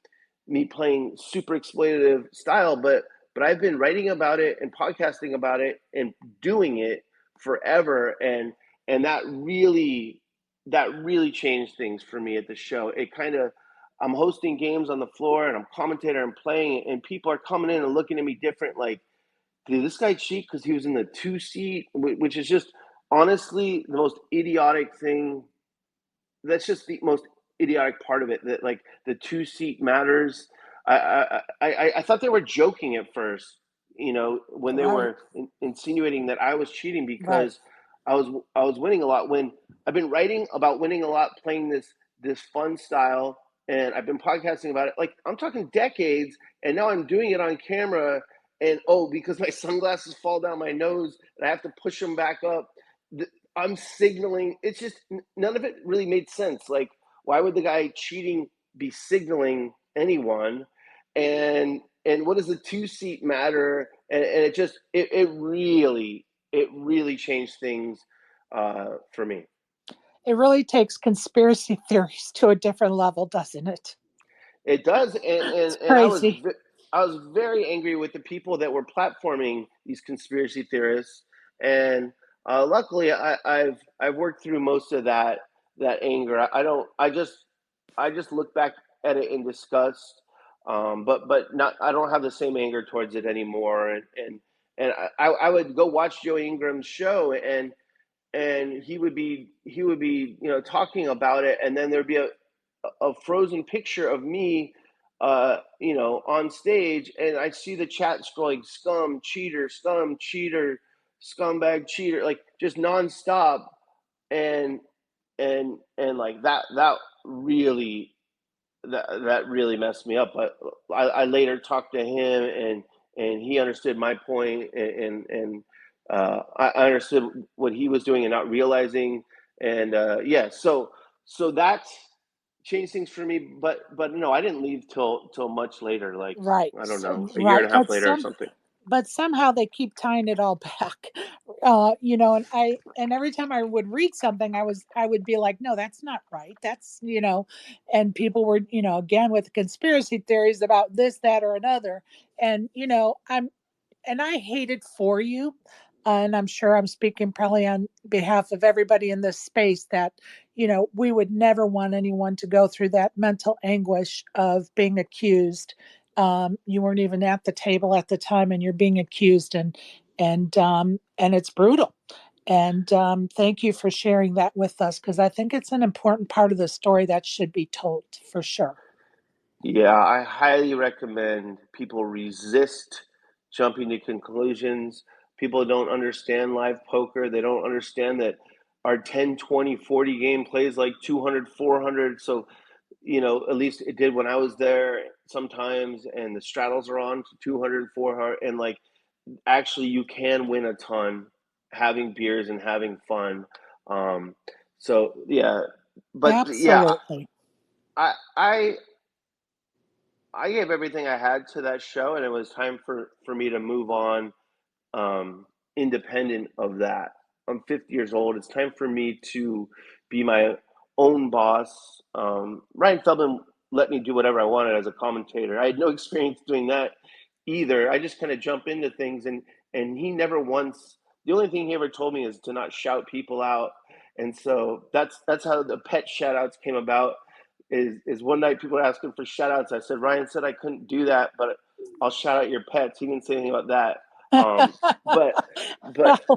me playing super exploitative style, but I've been writing about it and podcasting about it and doing it forever, and that really changed things for me at the show. It kind of, I'm hosting games on the floor and I'm commentator and playing, and people are coming in and looking at me different, like, did this guy cheat because he was in the 2 seat, which is just honestly the most idiotic thing. That's just the most idiotic part of it, that like the 2 seat matters. I thought they were joking at first, when they Right. were insinuating that I was cheating Right. because I was winning a lot, when I've been writing about winning a lot, playing this fun style, and I've been podcasting about it, like I'm talking decades, and now I'm doing it on camera, and because my sunglasses fall down my nose and I have to push them back up, I'm signaling. It's just, none of it really made sense. Like, why would the guy cheating be signaling anyone? And what does the 2 seat matter? And it just, it really changed things for me. It really takes conspiracy theories to a different level, doesn't it? It does, It's and crazy. I was very angry with the people that were platforming these conspiracy theorists, and luckily I've worked through most of that anger. I don't. I just look back at it in disgust, but not. I don't have the same anger towards it anymore, and I would go watch Joe Ingram's show, and he would be talking about it, and then there'd be a frozen picture of me on stage, and I see the chat scrolling, scum cheater, scumbag cheater, like just nonstop, and like that really, that really messed me up. But I later talked to him, and he understood my point, I understood what he was doing and not realizing, and yeah, so that's changed things for me. But no, I didn't leave till much later, like, Right. I don't know, a year and Right. a half later or something. But somehow they keep tying it all back. And every time I would read something, I would be like, no, that's not right. And people were, again, with conspiracy theories about this, that, or another. And, I hate it for you. And I'm sure I'm speaking probably on behalf of everybody in this space that, we would never want anyone to go through that mental anguish of being accused. You weren't even at the table at the time, and you're being accused, and it's brutal. And thank you for sharing that with us, because I think it's an important part of the story that should be told for sure. Yeah, I highly recommend people resist jumping to conclusions. People don't understand live poker. They don't understand that our 10, 20, 40 game plays like 200, 400. So, at least it did when I was there sometimes, and the straddles are on to 200, 400. And like, actually, you can win a ton having beers and having fun. Um, so, yeah. But yeah, Absolutely. I I gave everything I had to that show, and it was time for me to move on, independent of that. I'm 50 years old. It's time for me to be my own boss. Ryan Feldman let me do whatever I wanted as a commentator. I had no experience doing that either. I just kind of jump into things, and he never once. The only thing he ever told me is to not shout people out, and so that's how the pet shout outs came about. Is one night people were asking for shout outs. I said, Ryan said I couldn't do that, but I'll shout out your pets. He didn't say anything about that. But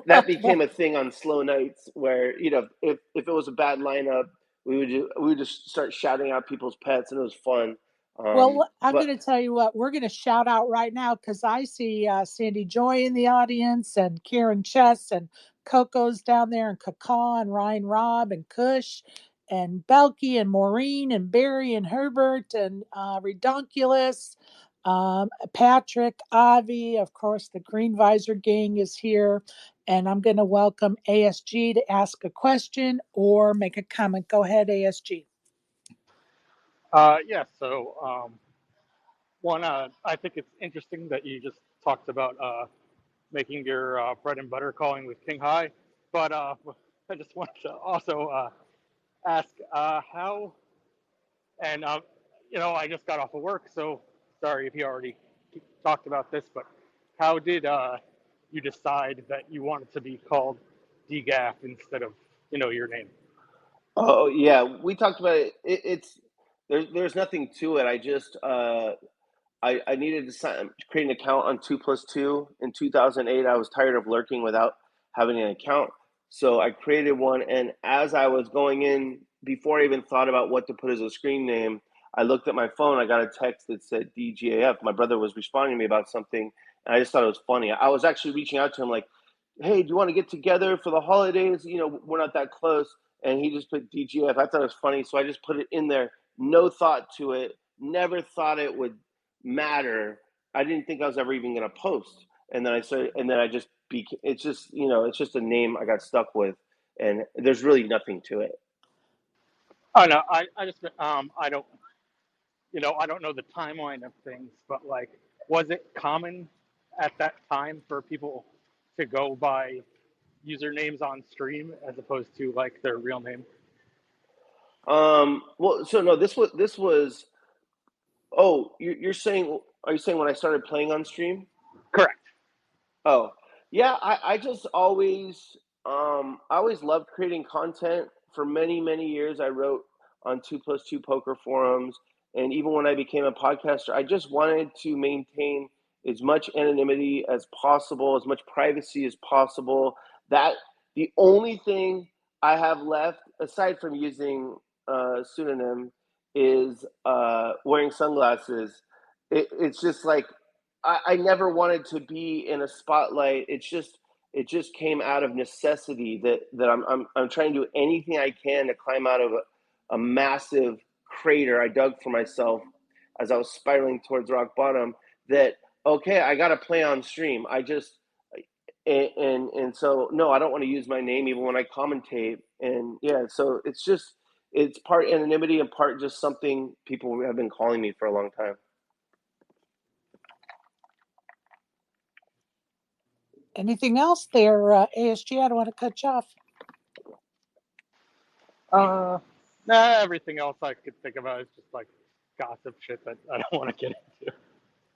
that became a thing on slow nights where, if it was a bad lineup, we would just start shouting out people's pets, and it was fun. Well, I'm But going to tell you what, we're going to shout out right now, because I see Sandy Joy in the audience, and Kieran Chess, and Coco's down there, and Kaka, and Ryan Robb, and Kush, and Belky, and Maureen, and Barry, and Herbert, and Redonkulous, Patrick, Avi, of course, the Green Visor Gang is here. And I'm going to welcome ASG to ask a question or make a comment. Go ahead, ASG. Yeah, so one, I think it's interesting that you just talked about making your bread and butter calling with King High, but I just wanted to also ask how And I just got off of work, so sorry if you already talked about this, but how did you decide that you wanted to be called DGAF instead of your name? Oh yeah, we talked about it. It's there's nothing to it. I just I needed to create an account on 2plus2 in 2008. I was tired of lurking without having an account. So I created one. And as I was going in, before I even thought about what to put as a screen name, I looked at my phone. I got a text that said DGAF. My brother was responding to me about something. And I just thought it was funny. I was actually reaching out to him like, hey, do you want to get together for the holidays? We're not that close. And he just put DGAF. I thought it was funny. So I just put it in there. No thought to it. Never thought it would matter. I didn't think I was ever even going to post. And then I just it's just, it's just a name I got stuck with, and there's really nothing to it. Oh no, I just I don't know the timeline of things, but like, was it common at that time for people to go by usernames on stream as opposed to like their real name? Well, so no, this was. Oh, you're saying? Are you saying when I started playing on stream? Correct. Oh, yeah, I always loved creating content. For many, many years, I wrote on 2plus2 poker forums. And even when I became a podcaster, I just wanted to maintain as much anonymity as possible, as much privacy as possible. That the only thing I have left, aside from using a pseudonym, is wearing sunglasses. It's just like I never wanted to be in a spotlight. It just came out of necessity that I'm trying to do anything I can to climb out of a massive crater I dug for myself as I was spiraling towards rock bottom. That okay, I got to play on stream. And so no, I don't want to use my name even when I commentate. And yeah, so it's part anonymity and part just something people have been calling me for a long time. Anything else there, ASG? I don't want to cut you off. Nah, everything else I could think about is just like gossip shit that I don't want to get into.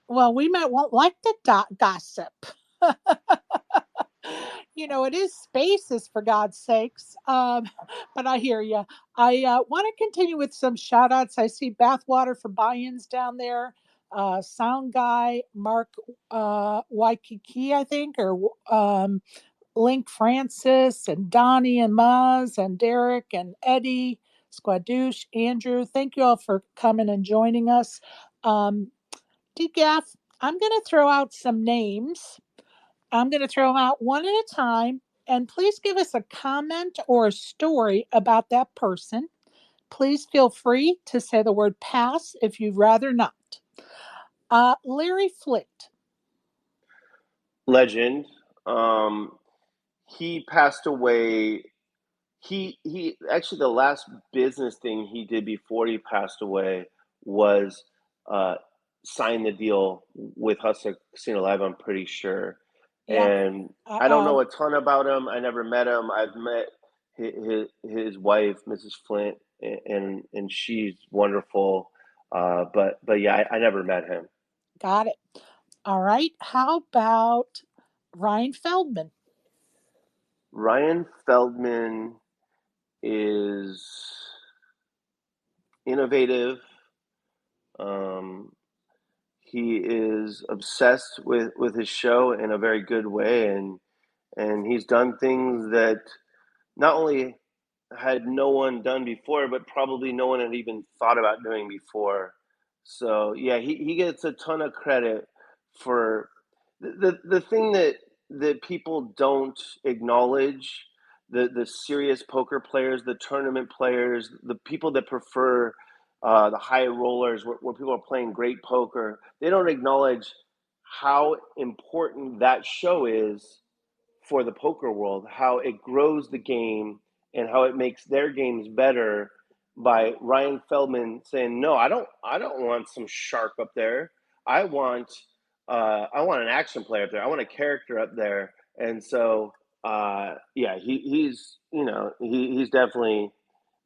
Well, we might won't like the gossip. It is spaces for God's sakes. But I hear you. I want to continue with some shout outs. I see Bathwater for buy-ins down there. Sound Guy, Mark Waikiki, I think, or Link Francis, and Donnie and Maz, and Derek and Eddie, Squadouche, Andrew. Thank you all for coming and joining us. DGAF, I'm going to throw out some names. I'm going to throw them out one at a time, and please give us a comment or a story about that person. Please feel free to say the word pass if you'd rather not. Larry Flitt. Legend. He passed away. He actually, the last business thing he did before he passed away was uh, sign the deal with Hustler Casino Live. I'm pretty sure, Yeah. and I don't know a ton about him. I never met him. I've met his wife, Mrs. Flint, and she's wonderful. But yeah, I never met him. Got it. All right. How about Ryan Feldman? Ryan Feldman is innovative. Um, he is obsessed with his show in a very good way, and he's done things that not only had no one done before, but probably no one had even thought about doing before. So yeah, he gets a ton of credit for the thing that people don't acknowledge, the serious poker players, the tournament players, the people that prefer the high rollers where people are playing great poker. They don't acknowledge how important that show is for the poker world, how it grows the game and how it makes their games better by Ryan Feldman saying, "No, I don't want some shark up there. I want I want an action player up there. I want a character up there." And so yeah, he's definitely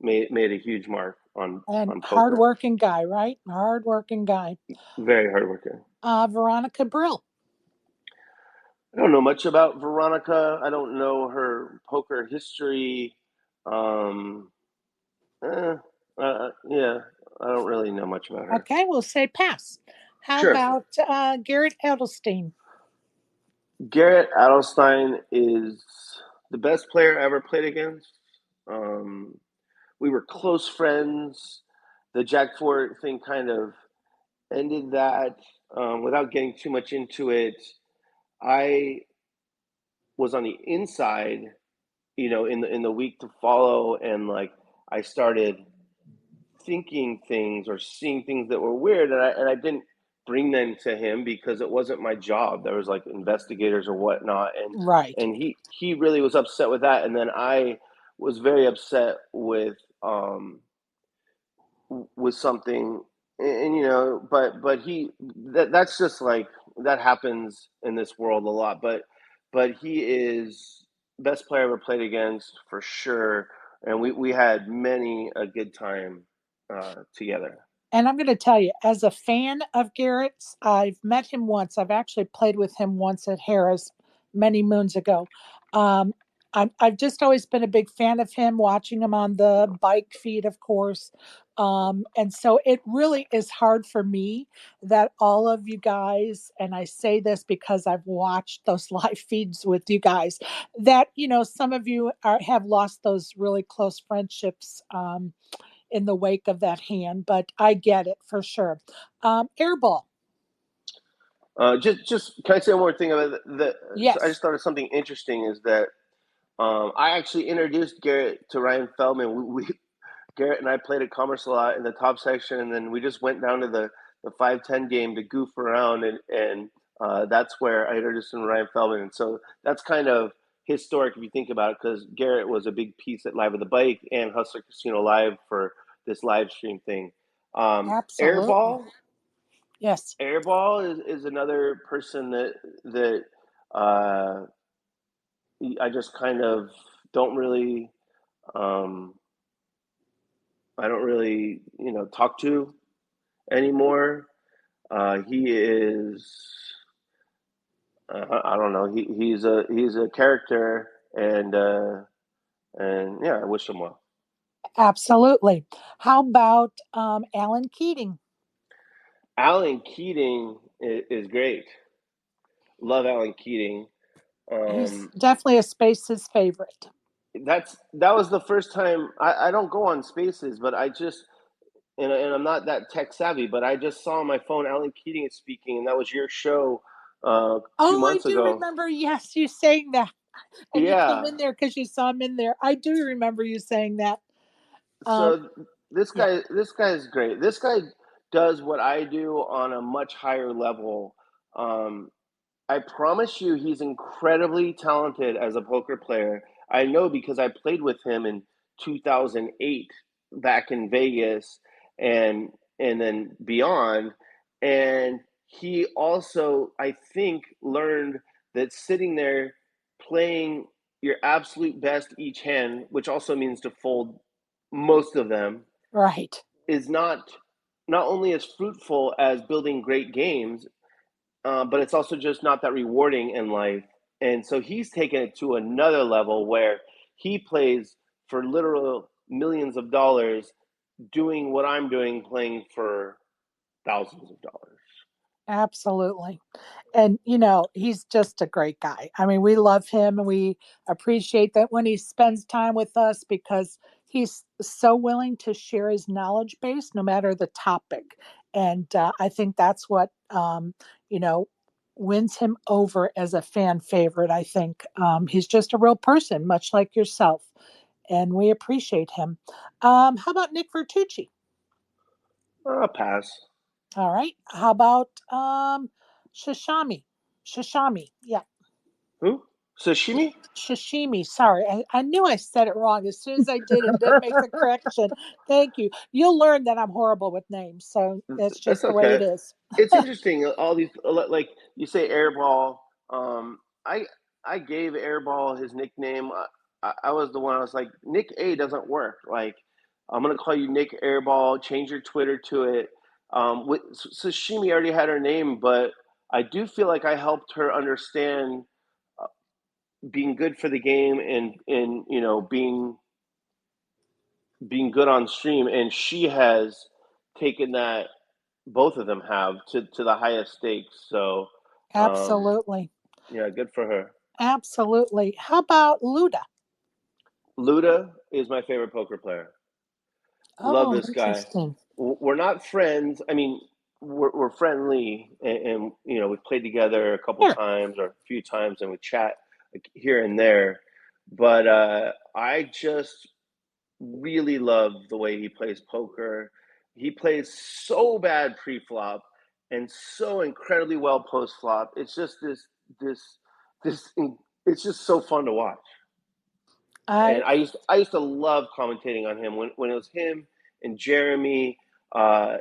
made a huge mark. And on poker. hardworking guy, right? Hardworking guy. Very hardworking. Veronica Brill. I don't know much about Veronica. I don't know her poker history. Um, eh, yeah, I don't really know much about her. Okay, we'll say pass. How Sure. about Garrett Edelstein? Garrett Adelstein is the best player I ever played against. Um, we were close friends. The Jack Four thing kind of ended that. Without getting too much into it, I was on the inside, in the week to follow, and like I started thinking things or seeing things that were weird, and I didn't bring them to him because it wasn't my job. There was like investigators or whatnot, and Right. he really was upset with that, and then I was very upset with something, and but that's just like that happens in this world a lot, but he is best player I ever played against for sure, and we had many a good time together. And I'm going to tell you, as a fan of Garrett's, I've met him once. I've actually played with him once at Harris many moons ago. Um, I've just always been a big fan of him, watching him on the bike feed, of course. And so it really is hard for me that all of you guys, and I say this because I've watched those live feeds with you guys, that, some of you have lost those really close friendships. In the wake of that hand, but I get it for sure. Airball. Just can I say one more thing about that? I Yes. just thought of something interesting is that I actually introduced Garrett to Ryan Feldman. Garrett and I played at Commerce a lot in the top section, and then we just went down to the 5-10 game to goof around, and that's where I introduced him to Ryan Feldman. And so that's kind of historic if you think about it, because Garrett was a big piece at Live with the Bike and Hustler Casino Live for this live stream thing. Absolutely. Airball, Yes. Airball is another person that uh, I just kind of don't really. Um, I don't really, talk to anymore. He is, I don't know. He's a character, and yeah, I wish him well. Absolutely. How about Alan Keating? Alan Keating is great. Love Alan Keating. He's Um, definitely a Space's favorite. that was the first time I don't go on Spaces, but I just and I'm not that tech savvy, but I just saw on my phone Alan Keating is speaking, and that was your show 2 Oh, I months do ago. remember. Yes, you saying that. And you came Yeah. in there because you saw him in there. I do remember you saying that. Um, So this yeah, guy is great. This guy does what I do on a much higher level. Um, I promise you, he's incredibly talented as a poker player. I know because I played with him in 2008 back in Vegas, and then beyond. And he also, I think, learned that sitting there playing your absolute best each hand, which also means to fold most of them, right. is not only as fruitful as building great games, but it's also just not that rewarding in life. And so he's taken it to another level where he plays for literal millions of dollars, doing what I'm doing, playing for thousands of dollars. Absolutely. And he's just a great guy. I mean, we love him and we appreciate that when he spends time with us, because he's so willing to share his knowledge base no matter the topic. And I think that's what you know wins him over as a fan favorite. I think he's just a real person, much like yourself, and we appreciate him. How about Nick Vertucci? Pass. All right. How about Shishami? Shishami. Yeah. Who? Sashimi? Shishimi. Sorry. I knew I said it wrong as soon as I did and didn't make the correction. Thank you. You'll learn that I'm horrible with names. So that's That's just the way it okay. is. It's interesting. All these, like you say, Airball. I I gave Airball his nickname. I was the one. I was like, Nick A doesn't work. Like, I'm gonna call you Nick Airball. Change your Twitter to it. Sashimi already had her name, but I do feel like I helped her understand being good for the game and being good on stream, and she has taken that. Both of them have to the highest stakes. So, Absolutely. yeah, good for her. Absolutely. How about Luda? Luda is my favorite poker player. Love Oh, this guy. interesting. We're not friends. I mean, we're friendly, and we've played together a couple Here. times or a few times, and we chat like, here and there. But I just really love the way he plays poker. He plays so bad pre-flop and so incredibly well post-flop. It's just this. It's just so fun to watch. I And I used to love commentating on him when it was him and Jeremy. Uh,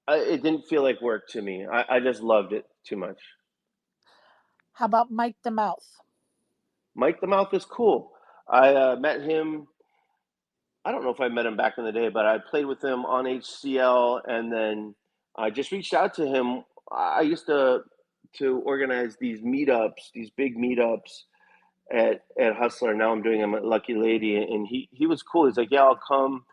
it didn't feel like work to me. I just loved it too much. How about Mike the Mouth? Mike the Mouth is cool. I met him. I don't know if I met him back in the day, but I played with him on HCL, and then I just reached out to him. I used to organize these meetups, these big meetups at Hustler. Now I'm doing them at Lucky Lady, and he was cool. He's like, yeah, I'll come.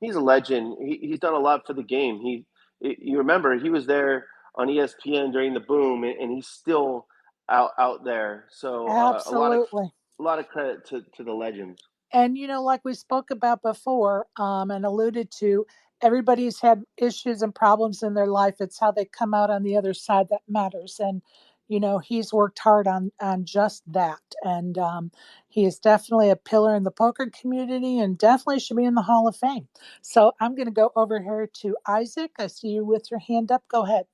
He's a legend. He's done a lot for the game. You remember he was there on ESPN during the boom, and he's still out there. So Absolutely. a lot of credit to the legends. And like we spoke about before, and alluded to, everybody's had issues and problems in their life. It's how they come out on the other side that matters. And he's worked hard on just that. And he is definitely a pillar in the poker community, and definitely should be in the Hall of Fame. So I'm going to go over here to Isaac. I see you with your hand up. Go ahead.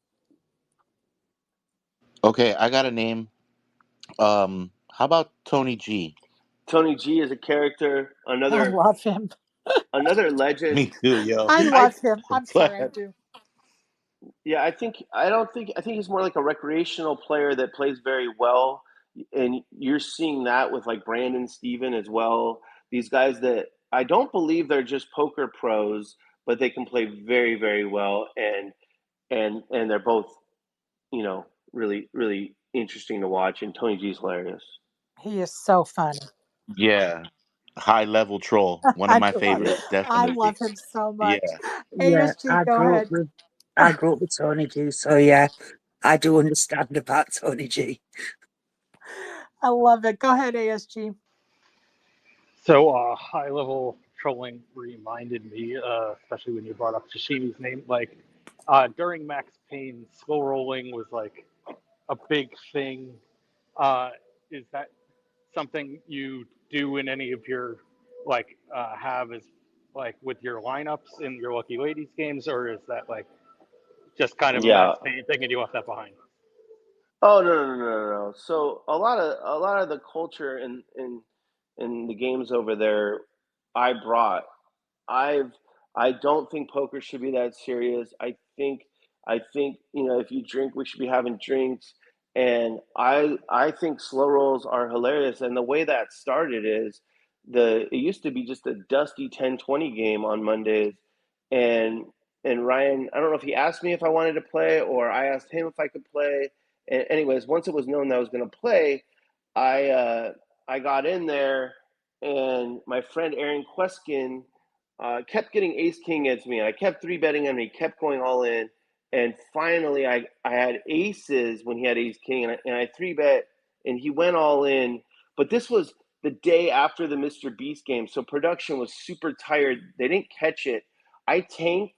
Okay, I got a name. How about Tony G? Tony G is a character, I love him. another legend. Me too, yo. I I love him. I'm sorry, I But do. Yeah, I think he's more like a recreational player that plays very well, and you're seeing that with like Brandon Steven as well. These guys that I don't believe they're just poker pros, but they can play very, very well, and they're both really really interesting to watch. And Tony G's hilarious. He is so funny. yeah, high level troll. One of I my love favorites, I definitely. love him so much. Yeah. Yeah, ASG, go ahead. I grew up with Tony G, so yeah, I do understand about Tony G. I love it. Go ahead, ASG. So high level trolling reminded me, especially when you brought up Shishimi's name. Like during Max Payne, slow rolling was like a big thing. Is that something you do in any of your have as like with your lineups in your Lucky Ladies games, or is that like just kind of a Yeah. Max Payne thing and you left that behind? Oh, no. So a lot of the culture in the games over there, I brought. I've I don't think poker should be that serious. I think if you drink, we should be having drinks. And I think slow rolls are hilarious. And the way that started is it used to be just a dusty 10-20 game on Mondays, and Ryan, I don't know if he asked me if I wanted to play or I asked him if I could play. And anyways, once it was known that I was going to play, I got in there, and my friend Aaron Queskin kept getting ace king against me. I kept three betting him. He kept going all in, and finally I had aces when he had ace king, and I three bet, and he went all in. But this was the day after the Mr. Beast game, so production was super tired. They didn't catch it. I tanked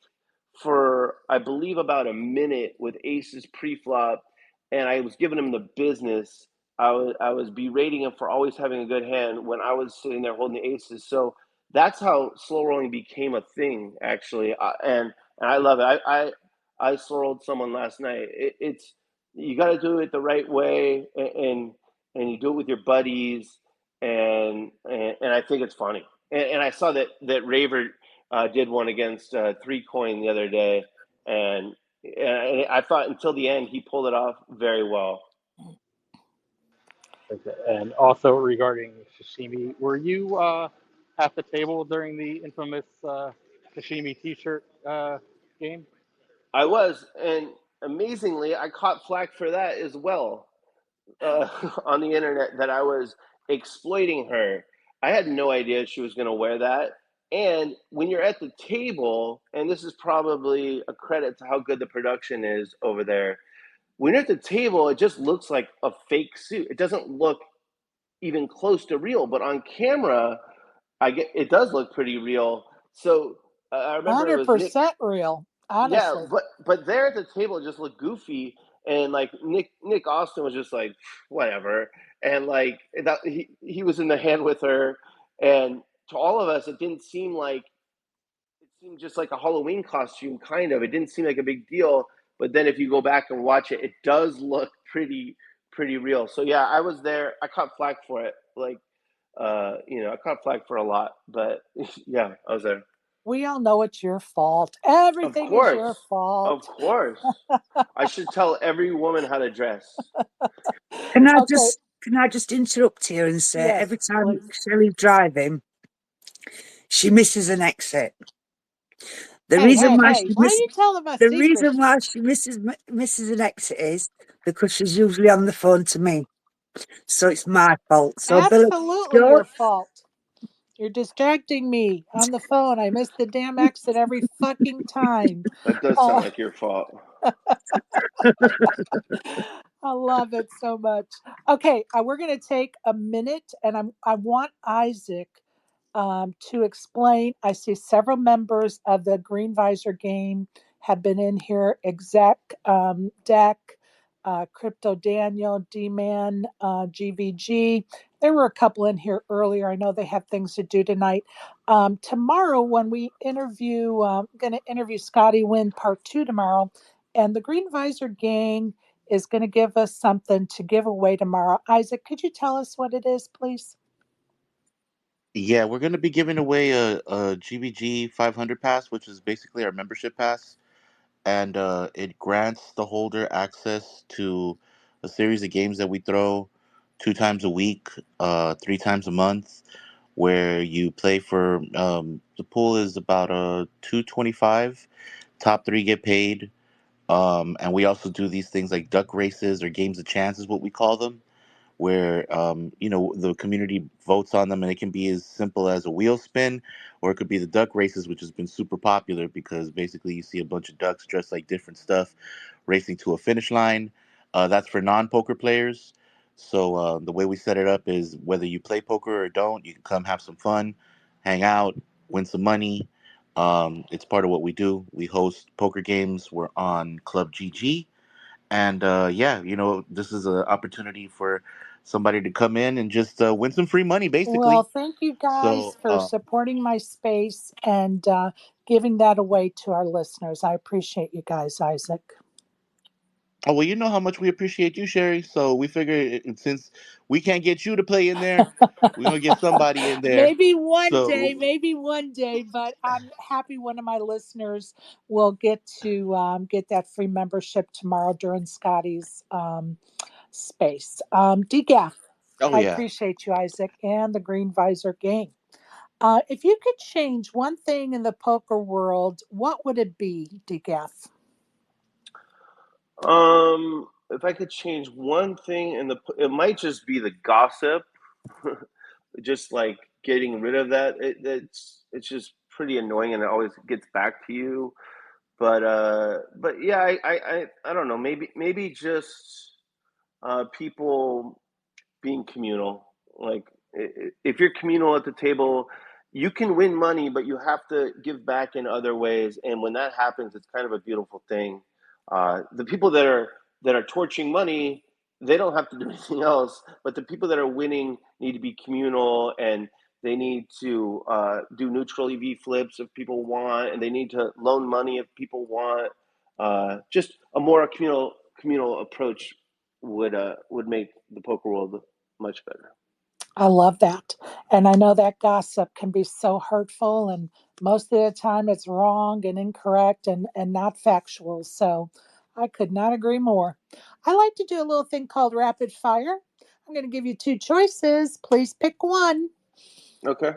for I believe about a minute with aces pre-flop, and I was giving him the business. I was berating him for always having a good hand when I was sitting there holding the aces. So that's how slow rolling became a thing, actually, and I love it. I slow rolled someone last night. It's you got to do it the right way, and you do it with your buddies, and I think it's funny. And I saw that Raver did one against Three Coin the other day, and I thought until the end he pulled it off very well. Okay. And also regarding sashimi, were you at the table during the infamous Kashimi T-shirt game? I was, and amazingly, I caught flack for that as well on the internet that I was exploiting her. I had no idea she was going to wear that. And when you're at the table, and this is probably a credit to how good the production is over there, when you're at the table, it just looks like a fake suit. It doesn't look even close to real, but on camera, I get it does look pretty real. So I remember it was Nick. 100% real, Yeah, honestly. but there at the table it just looked goofy, and like Nick Austin was just like whatever, and like that he was in the hand with her, and to all of us it didn't seem like it seemed just like a Halloween costume kind of. It didn't seem like a big deal, but then if you go back and watch it, it does look pretty real. So yeah, I was there. I caught flack for it, like I caught flack for a lot, but yeah, I was there. We all know it's your fault. Of Everything is your course. Of fault. course. I should tell every woman how to dress. Okay. Can I just interrupt here and say Yes, every time please. Sherry's driving, she misses an exit. The Hey, reason hey, why hey. she Why are misses you telling my the reason secrets? why she misses an exit is because she's usually on the phone to me. So it's my fault. So Billy, Absolutely your don't. fault. You're distracting me on the phone. I miss the damn exit every fucking time. That does sound Uh, like your fault. I love it so much. Okay, we're going to take a minute, and I want Isaac to explain. I see several members of the Green Visor game have been in here. Exec, Deck, Crypto Daniel, D-Man, GVG. There were a couple in here earlier. I know they have things to do tonight. Tomorrow, when we interview, I'm going to interview Scotty Wynn part 2 tomorrow, and the Green Visor gang is going to give us something to give away tomorrow. Isaac, could you tell us what it is, please? Yeah, we're going to be giving away a GBG 500 pass, which is basically our membership pass, and it grants the holder access to a series of games that we throw 2 times a week, 3 times a month, where you play for the pool is about 225. Top three get paid, and we also do these things like duck races or games of chance is what we call them, where the community votes on them, and it can be as simple as a wheel spin, or it could be the duck races, which has been super popular because basically you see a bunch of ducks dressed like different stuff racing to a finish line. That's for non-poker players. So the way we set it up is whether you play poker or don't, you can come have some fun, hang out, win some money. It's part of what we do. We host poker games. We're on Club GG, and yeah, this is an opportunity for somebody to come in and just win some free money, Well, basically. thank you guys So, for supporting my space and giving that away to our listeners. I appreciate you guys, Isaac. oh well, you know how much we appreciate you, Sherry. So we figure since we can't get you to play in there, we're gonna get somebody in there. So, Maybe one day, but I'm happy one of my listeners will get to get that free membership tomorrow during Scotty's space. DGAF, oh I yeah. appreciate you, Isaac, and the Green Visor gang. If you could change one thing in the poker world, what would it be, DGAF? If I could change one thing, it might just be the gossip, just like getting rid of that. It's just pretty annoying, and it always gets back to you. But yeah, I don't know. Maybe just people being communal. Like if you're communal at the table, you can win money, but you have to give back in other ways. And when that happens, it's kind of a beautiful thing. The people that are torching money, they don't have to do anything else. But the people that are winning need to be communal, and they need to do neutral EV flips if people want, and they need to loan money if people want. Just a more communal approach would make the poker world much better. I love that. And I know that gossip can be so hurtful, and most of the time it's wrong and incorrect and not factual. So I could not agree more. I like to do a little thing called rapid fire. I'm going to give you two choices. Please pick one. Okay.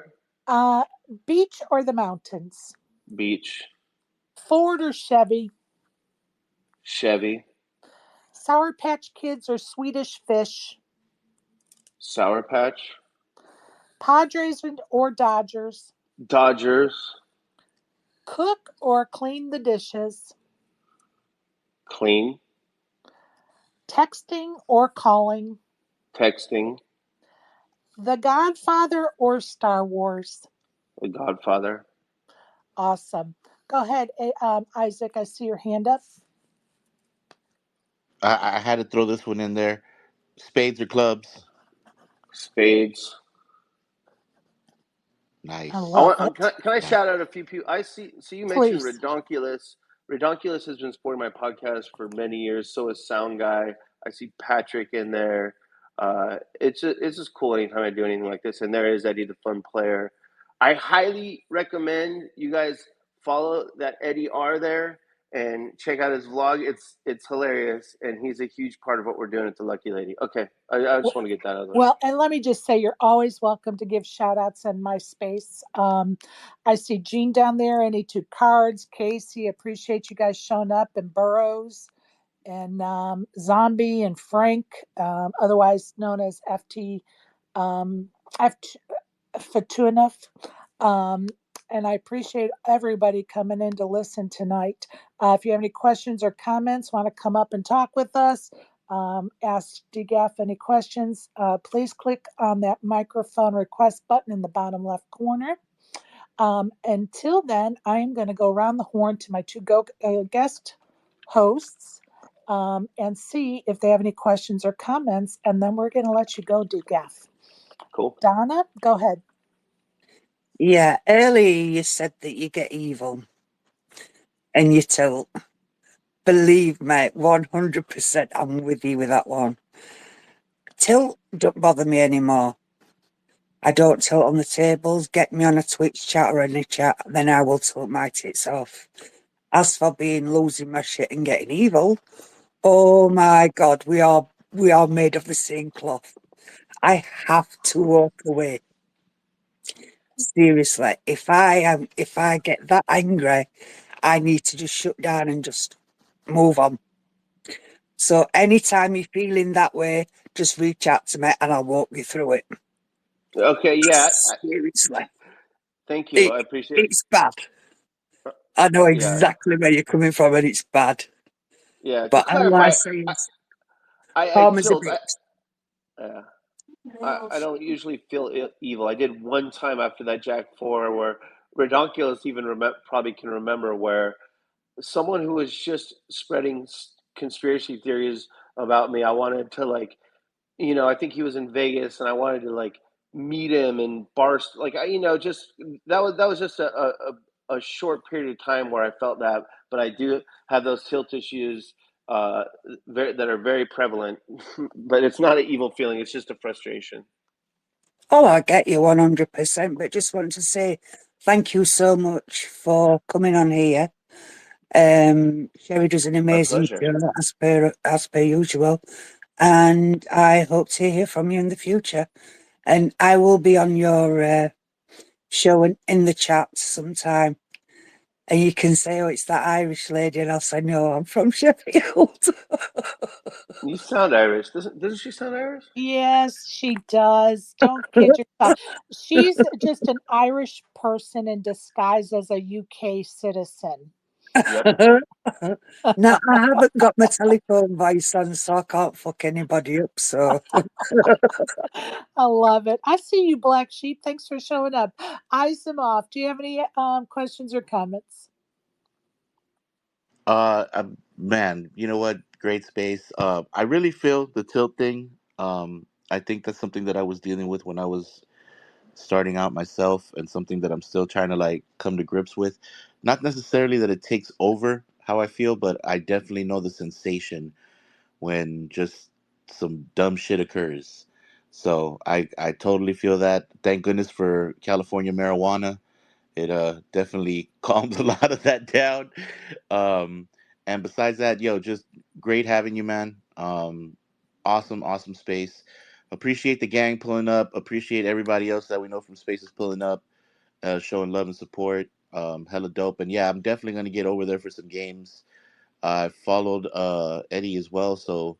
Uh, Beach or the mountains? Beach. Ford or Chevy? Chevy. Sour Patch Kids or Swedish Fish? Sour Patch. Padres or Dodgers? Dodgers. Cook or clean the dishes? Clean. Texting or calling? Texting. The Godfather or Star Wars? The Godfather. Awesome. Go ahead, Isaac. I see your hand up. I had to throw this one in there. Spades or clubs? Spades. I I Nice. love want. it. Can I Nice. shout out a few people? I see. So you mentioned Please. Redonkulous. Redonkulous has been supporting my podcast for many years. So is Sound Guy. I see Patrick in there. It's just cool anytime I do anything like this. And there is Eddie, the fun player. I highly recommend you guys follow that Eddie R there and check out his vlog. It's hilarious, and he's a huge part of what we're doing at the Lucky Lady. Okay, I just want to get that out of the way. Well, and let me just say, you're always welcome to give shout outs in my space. I see Jean down there, any two cards. Casey, appreciate you guys showing up, and Burrows, and Zombie, and Frank, otherwise known as FT, FT Fatuinoff. Um, and I appreciate everybody coming in to listen tonight. If you have any questions or comments, want to come up and talk with us, ask DGAF any questions, please click on that microphone request button in the bottom left corner. Until then, I am going to go around the horn to my two guest hosts and see if they have any questions or comments, and then we're going to let you go, DGAF. Cool. Donna, go ahead. Yeah, earlier you said that you get evil and you tilt. Believe me, 100% I'm with you with that one. Tilt don't bother me anymore. I don't tilt on the tables. Get me on a Twitch chat or any chat, then I will tilt my tits off. As for losing my shit and getting evil, oh my God, we are made of the same cloth. I have to walk away. Seriously, if I get that angry, I need to just shut down and just move on. So anytime you're feeling that way, just reach out to me and I'll walk you through it. Okay. Yeah. Seriously, Thank you. it, I appreciate. it's bad. I know Yeah. exactly where you're coming from, and it's bad. Yeah. To But all I clarify, say is, I karma's a tilt. bitch. Uh, I don't usually feel evil. I did one time after that Jack Four where Redonkulous even probably can remember where someone who was just spreading conspiracy theories about me. I wanted to I think he was in Vegas, and I wanted to meet him and barst just that was just a short period of time where I felt that, but I do have those tilt issues uh, that are very prevalent, but it's not an evil feeling; it's just a frustration. Oh, I get you 100%, but just want to say thank you so much for coming on here. Sherry does an My amazing pleasure. job as per usual, and I hope to hear from you in the future. And I will be on your show in the chat sometime. And you can say, "Oh, it's that Irish lady," and I'll say, "No, I'm from Sheffield." You sound Irish, doesn't she sound Irish? Yes, she does. Don't kid yourself. She's just an Irish person in disguise as a UK citizen. Yep. Now, I haven't got my telephone voice on, so I can't fuck anybody up. So, I love it. I see you, Black Sheep. Thanks for showing up. Off. Do you have any questions or comments? Man, you know what? Great space. I really feel the tilt thing. I think that's something that I was dealing with when I was starting out myself, and something that I'm still trying to come to grips with. Not necessarily that it takes over how I feel, but I definitely know the sensation when just some dumb shit occurs. So I totally feel that. Thank goodness for California marijuana. It definitely calms a lot of that down. Um, and besides that, yo, just great having you, man. Awesome space. Appreciate the gang pulling up. Appreciate everybody else that we know from spaces pulling up. showing love and support. Hella dope. And yeah, I'm definitely gonna get over there for some games. I followed Eddie as well, so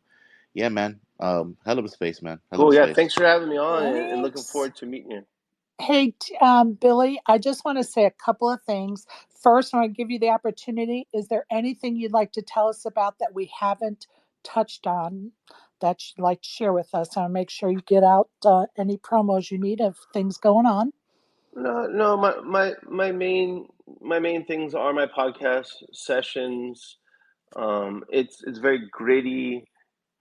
yeah, man. Hell of a space, man. Hell of a Cool. Yeah. space. Thanks for having me on, and looking Thanks. forward to meeting you. Hey, Billy, I just want to say a couple of things. First, I want to give you the opportunity. Is there anything you'd like to tell us about that we haven't touched on that you'd like to share with us? I want to make sure you get out any promos you need of things going on. No, no. My main things are my podcast sessions. It's very gritty,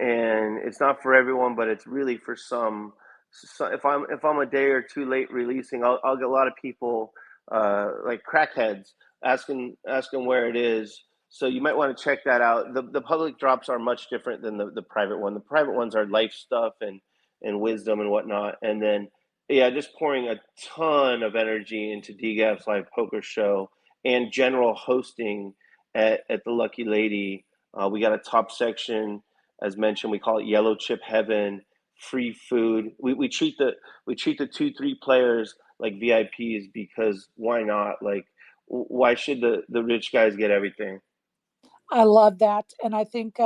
and it's not for everyone, but it's really for some. So if I'm a day or two late releasing, I'll get a lot of people like crackheads asking where it is. So you might want to check that out. The public drops are much different than the private one. The private ones are life stuff and wisdom and whatnot. And then yeah, just pouring a ton of energy into DGAF's live poker show and general hosting at the Lucky Lady. We got a top section, as mentioned. We call it Yellow Chip Heaven. Free food. We treat the 2-3 players like VIPs because why not? Like, why should the rich guys get everything? I love that. And I think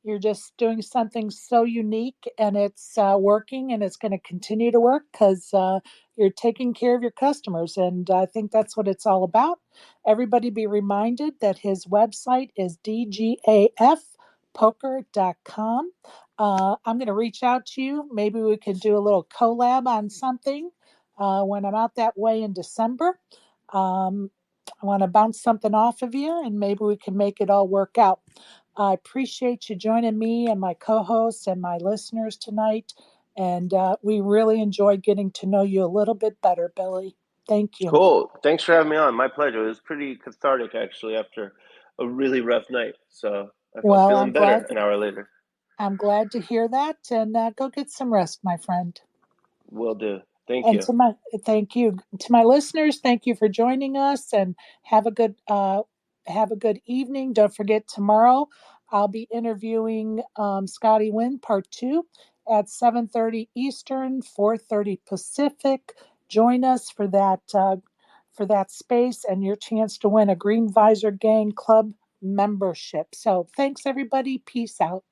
you're just doing something so unique and it's working and it's going to continue to work because you're taking care of your customers. And I think that's what it's all about. Everybody be reminded that his website is dgafpoker.com. I'm going to reach out to you. Maybe we could do a little collab on something when I'm out that way in December. Um, I want to bounce something off of you and maybe we can make it all work out. I appreciate you joining me and my co hosts and my listeners tonight. And we really enjoyed getting to know you a little bit better, Billy. Thank you. Cool. Thanks for having me on. My pleasure. It was pretty cathartic actually after a really rough night. So I'm Well, feeling better an hour later. I'm glad to hear that. And go get some rest, my friend. Will do. Thank And you. to my thank you to my listeners, thank you for joining us and have a good evening. Don't forget tomorrow I'll be interviewing Scotty Wynn part 2 at 7:30 Eastern, 4:30 Pacific. Join us for that space and your chance to win a Green Visor Gang Club membership. So thanks everybody. Peace out.